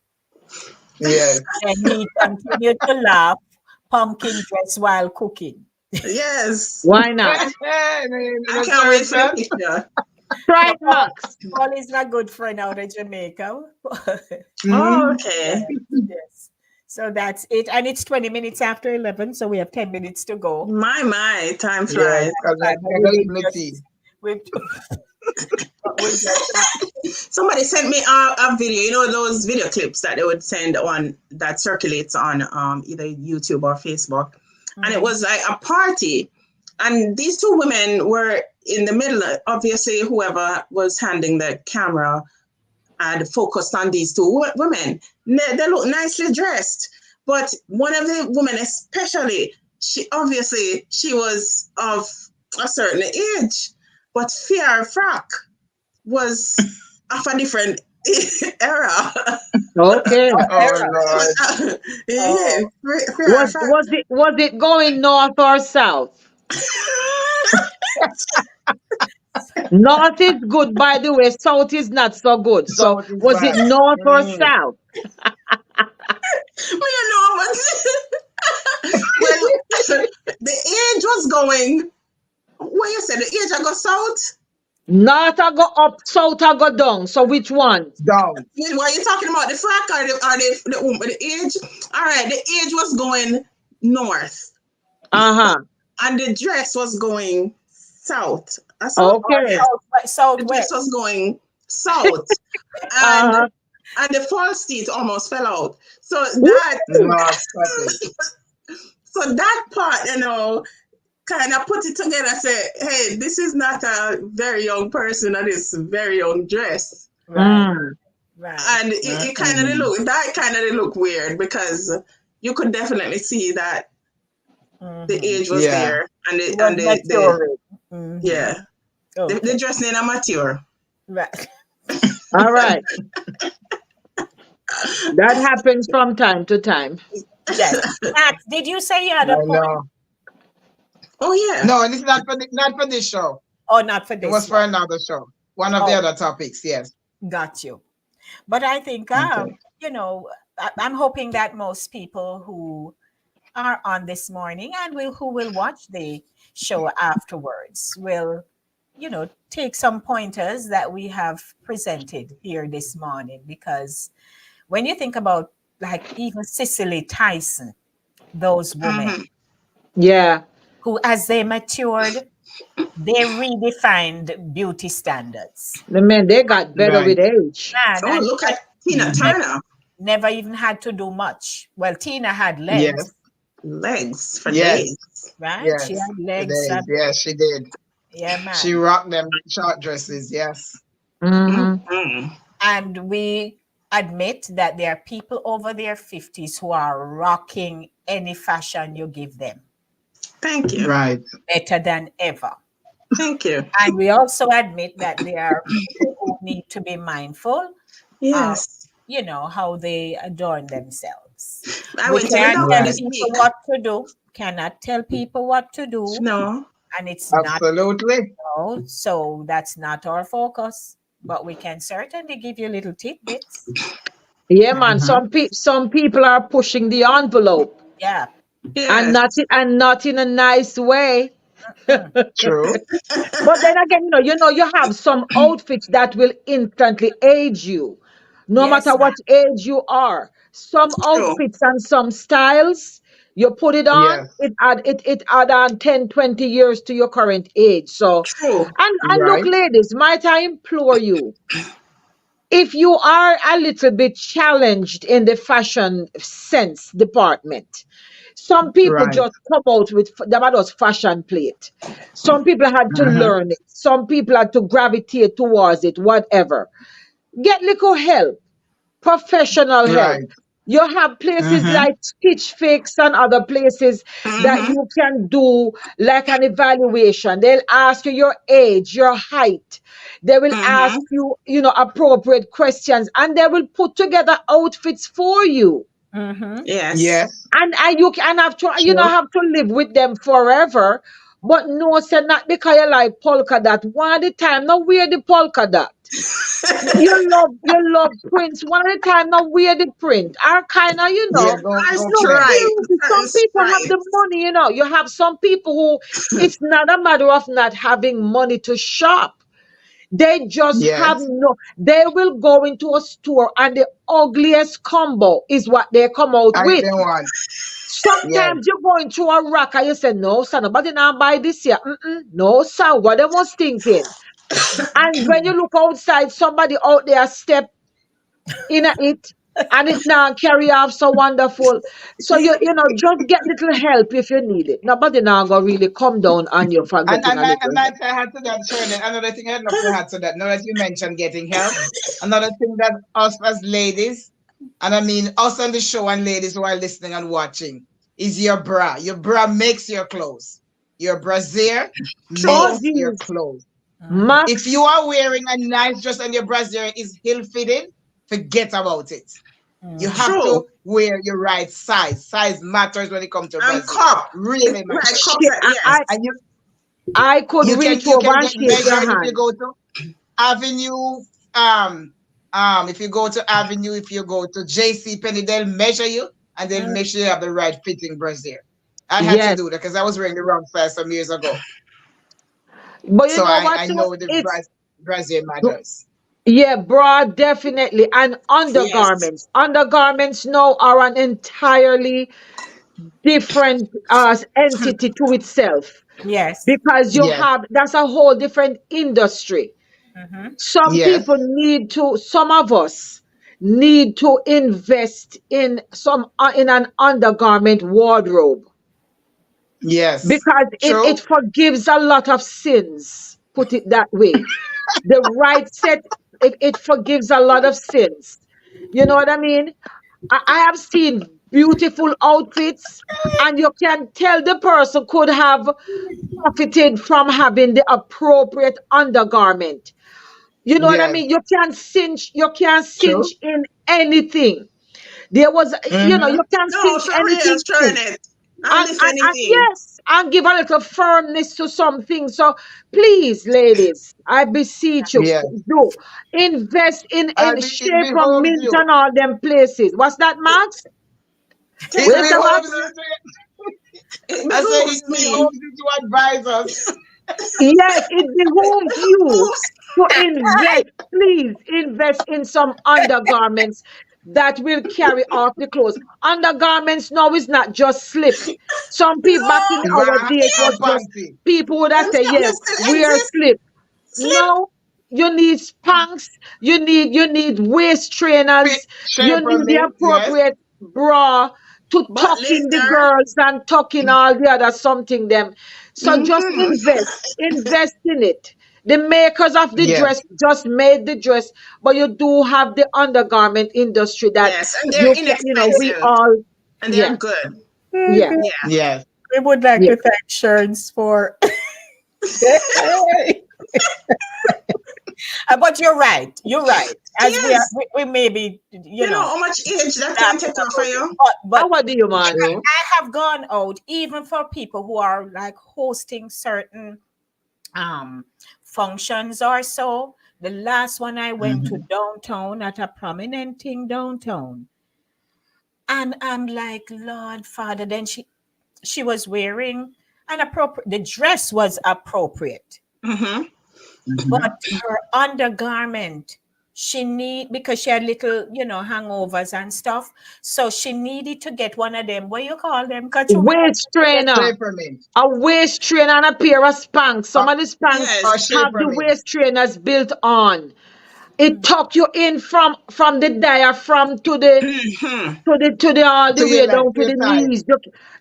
Yes. And he continued to laugh, pumpkin dress while cooking. yes. Why not? I That's can't wait very for the sad. picture. Try So it, Max. Paul is a good friend out of Jamaica. Oh, Mm-hmm. Yes, okay. yes. So that's it. And it's 20 minutes after 11, so we have 10 minutes to go. My, time Yes, flies. because Right, but I got eat my tea. we've, we just, Somebody sent me a video, you know, those video clips that they would send on that circulates on either YouTube or Facebook. And it mhm. was like a party. And these two women were in the middle. Obviously, whoever was handling the camera had focused on these two women. They look nicely dressed. But one of the women, especially, she was of a certain age. But Fear Frock was of a different era. Okay. What Oh era? Lord. Yeah, Oh, Fear Frock. Was it going north or south? North is good, by the way. South is not so good. So Salt is was it bad. north or Mm. south? We don't know, but well, the age was going. What you said? The age I go south. North I go up, south I go down. So which one? Down. What are you talking about? The frack or the age? All right, the age was going north, Uh-huh. and the dress was going south. South? or Okay. Yes, the dress southwest. was going south, and Uh-huh. and the false teeth almost fell out. So Woo! No, stop it. that part, kind of put it together. Say, hey, this is not a very young person, and it's a very young dress. Right, Mm. right. And it kind of Mm-mm. look weird because you could definitely see that the Hmm. age was Yeah. there, and It the was and the maturing. Hmm. yeah, the Okay, dressing are mature. right. All right. That happens from time to time. Yes. Max, did you say you had a I point? know. Oh yeah. No, this is not for this show. Or not for It was this for one? another show. One of the Oh, other topics, yes. got you. But I think, Okay. I'm hoping that most people who are on this morning and who will watch the show afterwards will, take some pointers that we have presented here this morning. Because when you think about, like, even Cicely Tyson, those women Mm-hmm. Yeah. who, as they matured, they redefined beauty standards. The men, they got better Right. with age. Man, Oh, and look at Tina Mm-hmm. Turner, never even had to do much. Well, Tina had Yes. legs, legs for Yes. days. right? She Yes. had legs. Today. Yes, she did. Yeah, She man. rocked them short dresses. Yes. Mm-hmm. Mm-hmm. And we admit that there are people over their 50s who are rocking any fashion you give them Thank you, Right. better than ever. thank you. And we also admit that there are people who need to be mindful of, Yes, how they adorn themselves. I We went to the can't doctor tell Right. this people week. what to do, cannot tell people what to do, No, and it's not, Absolutely. so that's not our focus. But we can certainly give you little tidbits. Yeah, man. Mm-hmm. Some people are pushing the envelope Yeah. and yes, not in a nice way. Mm. True. But then again, you have some outfits that will instantly age you, no matter Yes, ma'am. what age you are. Some true, outfits and some styles, you put it on, Yes. it add on 10, 20 years to your current age. So, true. and look, Right. ladies, might I implore you, if you are a little bit challenged in the fashion sense department, Some people Right. just come out with that was fashion plate. Some people had to Uh-huh. learn it. Some people had to gravitate towards it, whatever. Get little help, professional help. Right. You have places Uh-huh. like Stitch Fix and other places that Mm-hmm. you can do like an evaluation. They'll ask you your age, your height. They will ask Mm-hmm. you, appropriate questions, and they will put together outfits for you. Mm-hmm. Yes. Yes. And you can have to, Sure. have to live with them forever. But no, say not because you like polka dot. One at the time, now wear the polka dot. You love prints. One at a time, now wear the print. Are kind of, Yeah, go Certain go no for them. stripe. beauty. Certain Some people have the stripes. money. You have some people who it's not a matter of not having money to shop. They just have Yes. no. They will go into a store and the ugliest combo is what they come out I with. then want. Yes. Sometimes you go into a rack and you say, no, sir, nobody now buy this here. No, sir, what they was thinking. And when you look outside, somebody out there step in a it and it now carry off so wonderful. So just get little help if you need it. Nobody now gonna really come down on you for And getting a I little might help. add to that, Shirley. Another thing I'd love to add to that. Now that you mentioned getting help, another thing that us as ladies, and I mean us on the show and ladies who are listening and watching, is your bra. Your bra makes your clothes. Your brassiere Oh True. makes your geez. clothes. Mm-hmm. If you Max. are wearing a nice dress and your brassiere is ill fitted, forget about it. You Mm-hmm. have True. to wear your right size. Size matters when it comes to And brassiere. cup. Really Right matters. cups. Shit, Yes. And I could reach you over can and get shake your measured if you hand. go to Avenue, if you go to Avenue, if you go to JC Penney, they'll measure you and they'll make sure you have the right fitting brassiere. I had to Yes. do that because I was wearing the wrong size some years ago. But you So know what I too? know the It's brassiere matters. yeah, bra definitely. And Yes. undergarments. Undergarments now are an entirely different entity to itself. Yes. Because Yes, that's a whole different industry. Mm-hmm. yes, Some of us need to invest in in an undergarment wardrobe yes. because it True. forgives a lot of sins, put it that way. The right set, it forgives a lot of sins. You know what I mean? I have seen beautiful outfits, and you can tell the person could have profited from having the appropriate undergarment. You know what I Yes, mean? You can true. cinch in anything. There was, Mm-hmm. you can No, cinch for real, anything in. turn it. And And, if and, and anything. yes, and give a little firmness to something. So please, ladies, I beseech you, Yes. do invest in It Shape from behoves Mint you. and all them places. What's that, Max? Take It Where's the behoves Max? you it I say behooves it me. behoves you to advise us. Yes, it behooves you Behooves. to invest. Please invest in some undergarments that will carry off the clothes. Undergarments now is not just slip. Some people back in No. our Right. day, it was And just panty. people would have Them say, something yes, still wear exist. slip. Slip. No, you need spanks, you need waist Fit trainers, you shape need from the it. Yes. appropriate bra to But tuck in the later. girls and tuck in all the other something them. So just Mm-hmm. invest in it. The makers of the Yes. dress just made the dress, but you do have the undergarment industry that Yes. And they're you can, we inexpensive. all, And they're yes, good. yes, Mm-hmm. Yeah. Yes. We would like yes. to thank Sherns for. But you're right. You're right. As Yes. we may be, You know how much age that can laughing take off of about it. you? But And what do you, man? True. I have gone out even for people who are like hosting certain um functions or so. The last one I went to Mm-hmm. downtown at a prominent thing downtown. And I'm like, Lord Father, then she was wearing an appropriate the dress was appropriate. Mm-hmm. Mm-hmm. But her undergarment, she need because she had little, hangovers and stuff. So she needed to get one of them. What you call them? Kachunga. Waist trainer. Shape from it. A waist trainer and a pair of spanks. Or, Some of the spanks Yes. or shape have the from it. waist trainers built on. It tuck you in from the diaphragm to the Mhm. all To the your way left, down to to your the side. knees.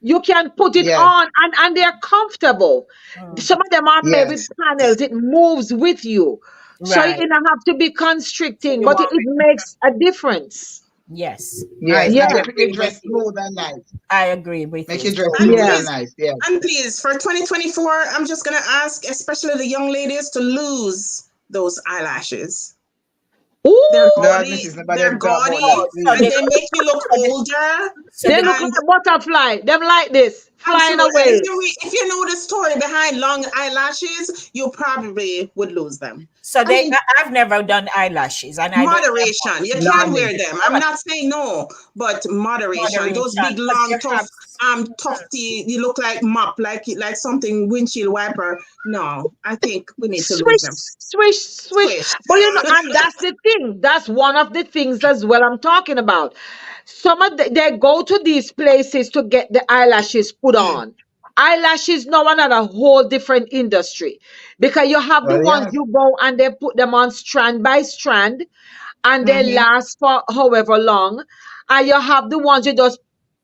You can put it Yes, on and they're comfortable. Mm. Some of them are made with yes, panels. It moves with you. So it Right. don't have to be So constricting, you but want it makes a difference. yes. yes. Yeah, And make Agree your with dress you. smooth and nice. I agree with Make you. your dress So And smooth yeah. and please, nice. Yes. and please, for 2024, I'm just gonna ask, especially the young ladies, to lose those eyelashes. They're Ooh, Lord, gaudy, Mrs. Nobody they're ever talk about that, gaudy, oh, so please. and they they make you look so they older. so they they look go And like butterfly. Them like this, flying absolutely, and away. if you know the story behind long eyelashes, you probably would lose them. so I they mean, I've never done eyelashes and I don't have moderation. You Lord, can me. wear them. I'm but not saying no, but moderation. Those moderation big, because long, you have tufty. You look like mop, like something windshield wiper. No, I think we need to lose Swish, them. swish, swish. Squish. But and that's the thing. That's one of the things as well I'm talking about. They go to these places to get the eyelashes put on. Eyelashes now another whole different industry because you have the Well, ones yes. you go and they put them on strand by strand and they Hmm. last for however long. And you have the ones you just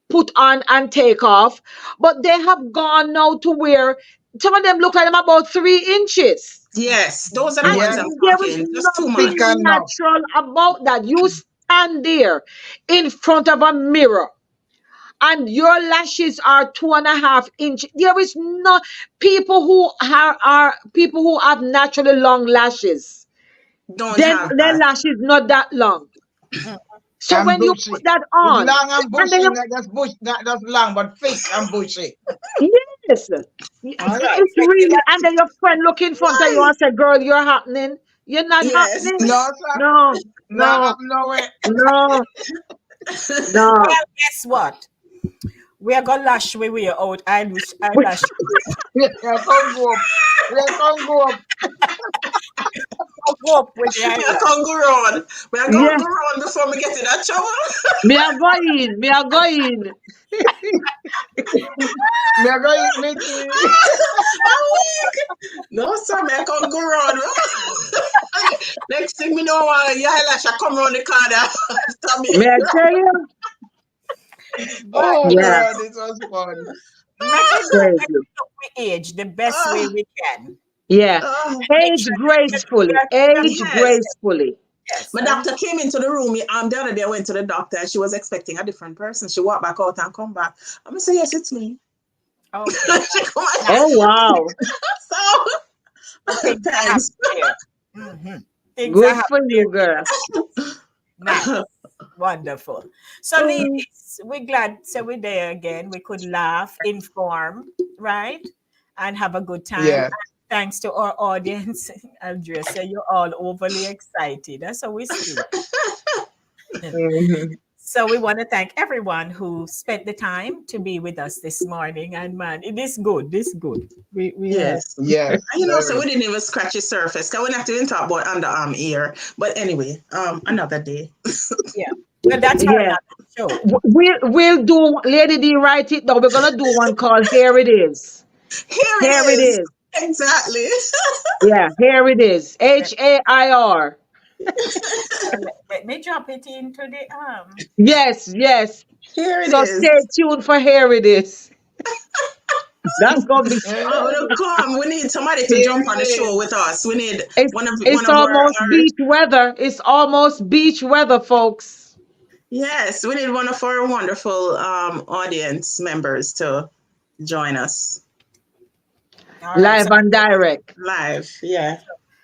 put on and take off. But they have gone now to where some of them look like them about 3 inches. Yes, those are the And ones Yes. I'm there is talking. Just too Thick much. nothing and enough. natural about that. You stand there in front of a mirror and your lashes are 2.5 inches. There is no are people who have naturally long lashes. Don't Then have their that. lashes not that long. So And when you put bushy. that It's on, long and and then bushy, not just bush, not just long, but thick and bushy. yes, all right. it's really, and then your friend look in front of you and say, "Girl, you're happening. You're not Yes. happening." No, sir. No, Not no, up nowhere. no, no. Well, guess what? We are gonna lash we wear out eyelash. Yeah, come go up. Yeah, come go up. Go up with the We are eyelash. going to go round. We are going Yeah, to go round before we get in that trouble. me are going. Me are going. Me a go eat me tea. I'm weak. No, sir, me I can't go round. Next thing we know, your eyelash I come round the corner after me. Me I tell you. But Oh Yeah, God, this was fun. make crazy. we look we age the best way Ah, we can. Yeah, ah, Make age sure we gracefully. are Age yes. gracefully. yes. My And doctor came into the room. The other day, I went to the doctor and she was expecting a different person. She walked back out and come back. I'm going to say, yes, it's me. okay. She come Now, Oh wow, so so, things are thanks. happening there. Things are good for happening you, girl. nice. Wonderful. So, ladies, we're glad. So, we're there again. We could laugh, inform, right? And have a good time. Yeah. And thanks to our audience. Andrea, say you're all overly excited. That's always true. Mhm. So, we want to thank everyone who spent the time to be with us this morning. And man, it is good. This good. We are. Yes. Yes. And so Very. we didn't even scratch the surface because we not even talk about underarm ear. But anyway, another day. Yeah. But that's for Yeah, another show. we'll do. Lady D, write it down. We're gonna do one called "Here It Is." Here it Here it is. is. Exactly. Yeah, here it is. HAIR. Let me drop it into the Yes, yes. Here it So is. stay tuned for Here It Is. That's gonna be Eh, Oh, no, come. We need somebody to here jump on the it show is. with us. We need it's one it's of almost our beach weather. It's almost beach weather, folks. yes, we need one of our wonderful audience members to join us all right. So Live and direct. live. Yeah.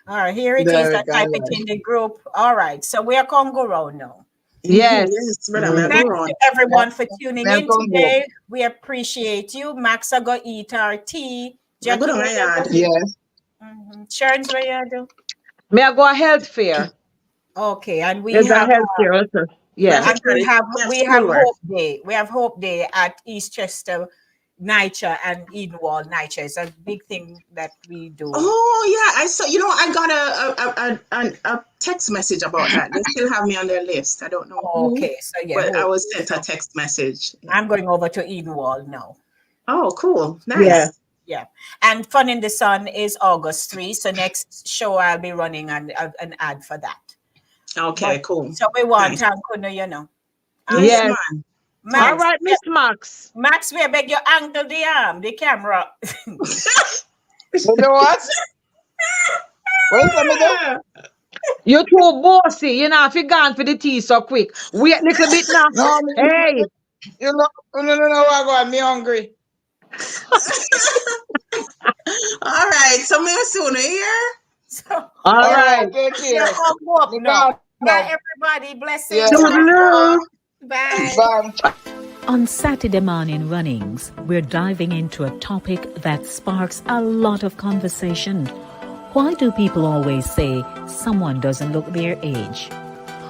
all right, here it is. I Direct type and it live. in the group. All right. So we are Congo Road now. Yes. Yes, brother, may I go Mhm. Thanks on? to everyone for tuning Then in come go up. today. We appreciate you. Max I go eat our tea. May I go Jackie, down where my you yard? go? Yes. Sharon's where you do? May I go a health fair? Okay, and we There's a have health fair also. May I Yeah. go and try it? Yeah, we have schoolwork. Hope Day. We have Hope Day at Eastchester, Niger and Edenwald, Niger. It's a big thing that we do. Oh yeah, I saw. I got a text message about that. They still have me on their list. I don't know who, Okay, so yeah, but I Hope was Day. sent a So text message. Yeah. I'm going over to Edenwald now. Oh, cool. Yeah. Nice. Yeah. And Fun in the Sun is August 3. So next show I'll be running an ad for that. Okay, cool. So we want Nice. time, couldn't you know? Yes, Yes. man. All Max, right, Miss Max. Max, we beg you angle the camera. You know what? What you tell me do? You too bossy. You know, if you gone for the tea so quick. Wait a little bit now. No, Hey. you know, no, what go on, me hungry. All right. So me soon here. So, All All right. right, take you care. hung up Me now. gone Bye, now. everybody. Blessings. Yeah. Toodaloo. Bye. Bye. On Satideh Mawnin Runnings, we're diving into a topic that sparks a lot of conversation. Why do people always say someone doesn't look their age?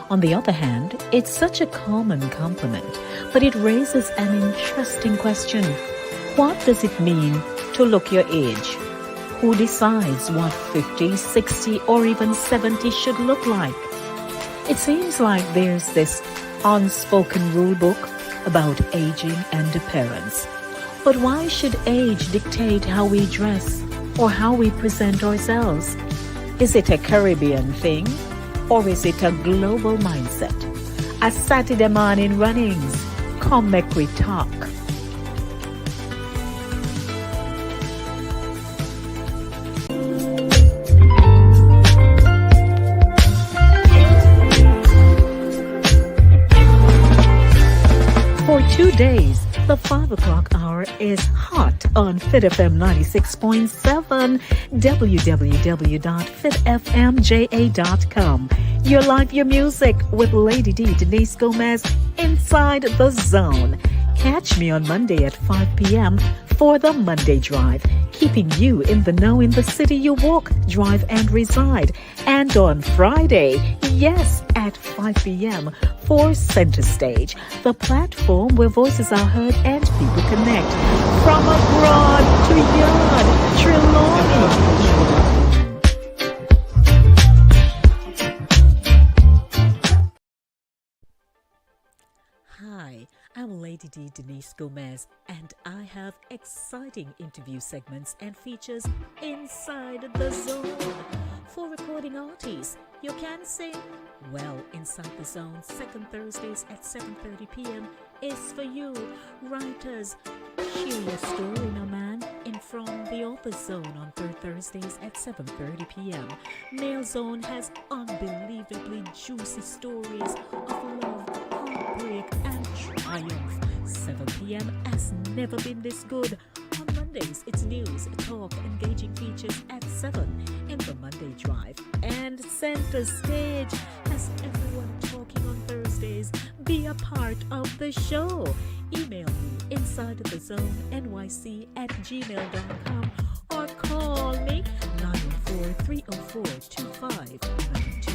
On the other hand, it's such a common compliment, but it raises an interesting question. What does it mean to look your age? Who decides what 50, 60, or even 70 should look like? It seems like there's this unspoken rulebook about aging and appearance. But why should age dictate how we dress or how we present ourselves? Is it a Caribbean thing or is it a global mindset? A Satideh Mawnin Runnings. Come make we talk. For 2 days, the 5 o'clock hour is hot on Fit FM 96.7, www.fitfmja.com. Your life, your music with Lady D, Denise Gomez, Inside the Zone. Catch me on Monday at 5 p.m. for the Monday Drive, keeping you in the know in the city you walk, drive, and reside. And on Friday, yes, at 5 p.m. for Center Stage, the platform where voices are heard and people connect. From abroad to yard, Trelawney. Hi, I'm Lady D Denise Gomez, and I have exciting interview segments and features inside the zone. For recording artists, you can sing? Well, Inside the Zone, second Thursdays at 7:30 p.m. is for you. Writers, share your story, no man, in From the Author's Zone on third Thursdays at 7:30 p.m. Male Zone has unbelievably juicy stories of love, heartbreak, and triumph. 7 p.m. has never been this good. On Mondays, it's news, talk, engaging features at 7 in the Monday Drive. And Center Stage has everyone talking on Thursdays. Be a part of the show. Email me insidethezonelyc@gmail.com or call me 914-304-2592.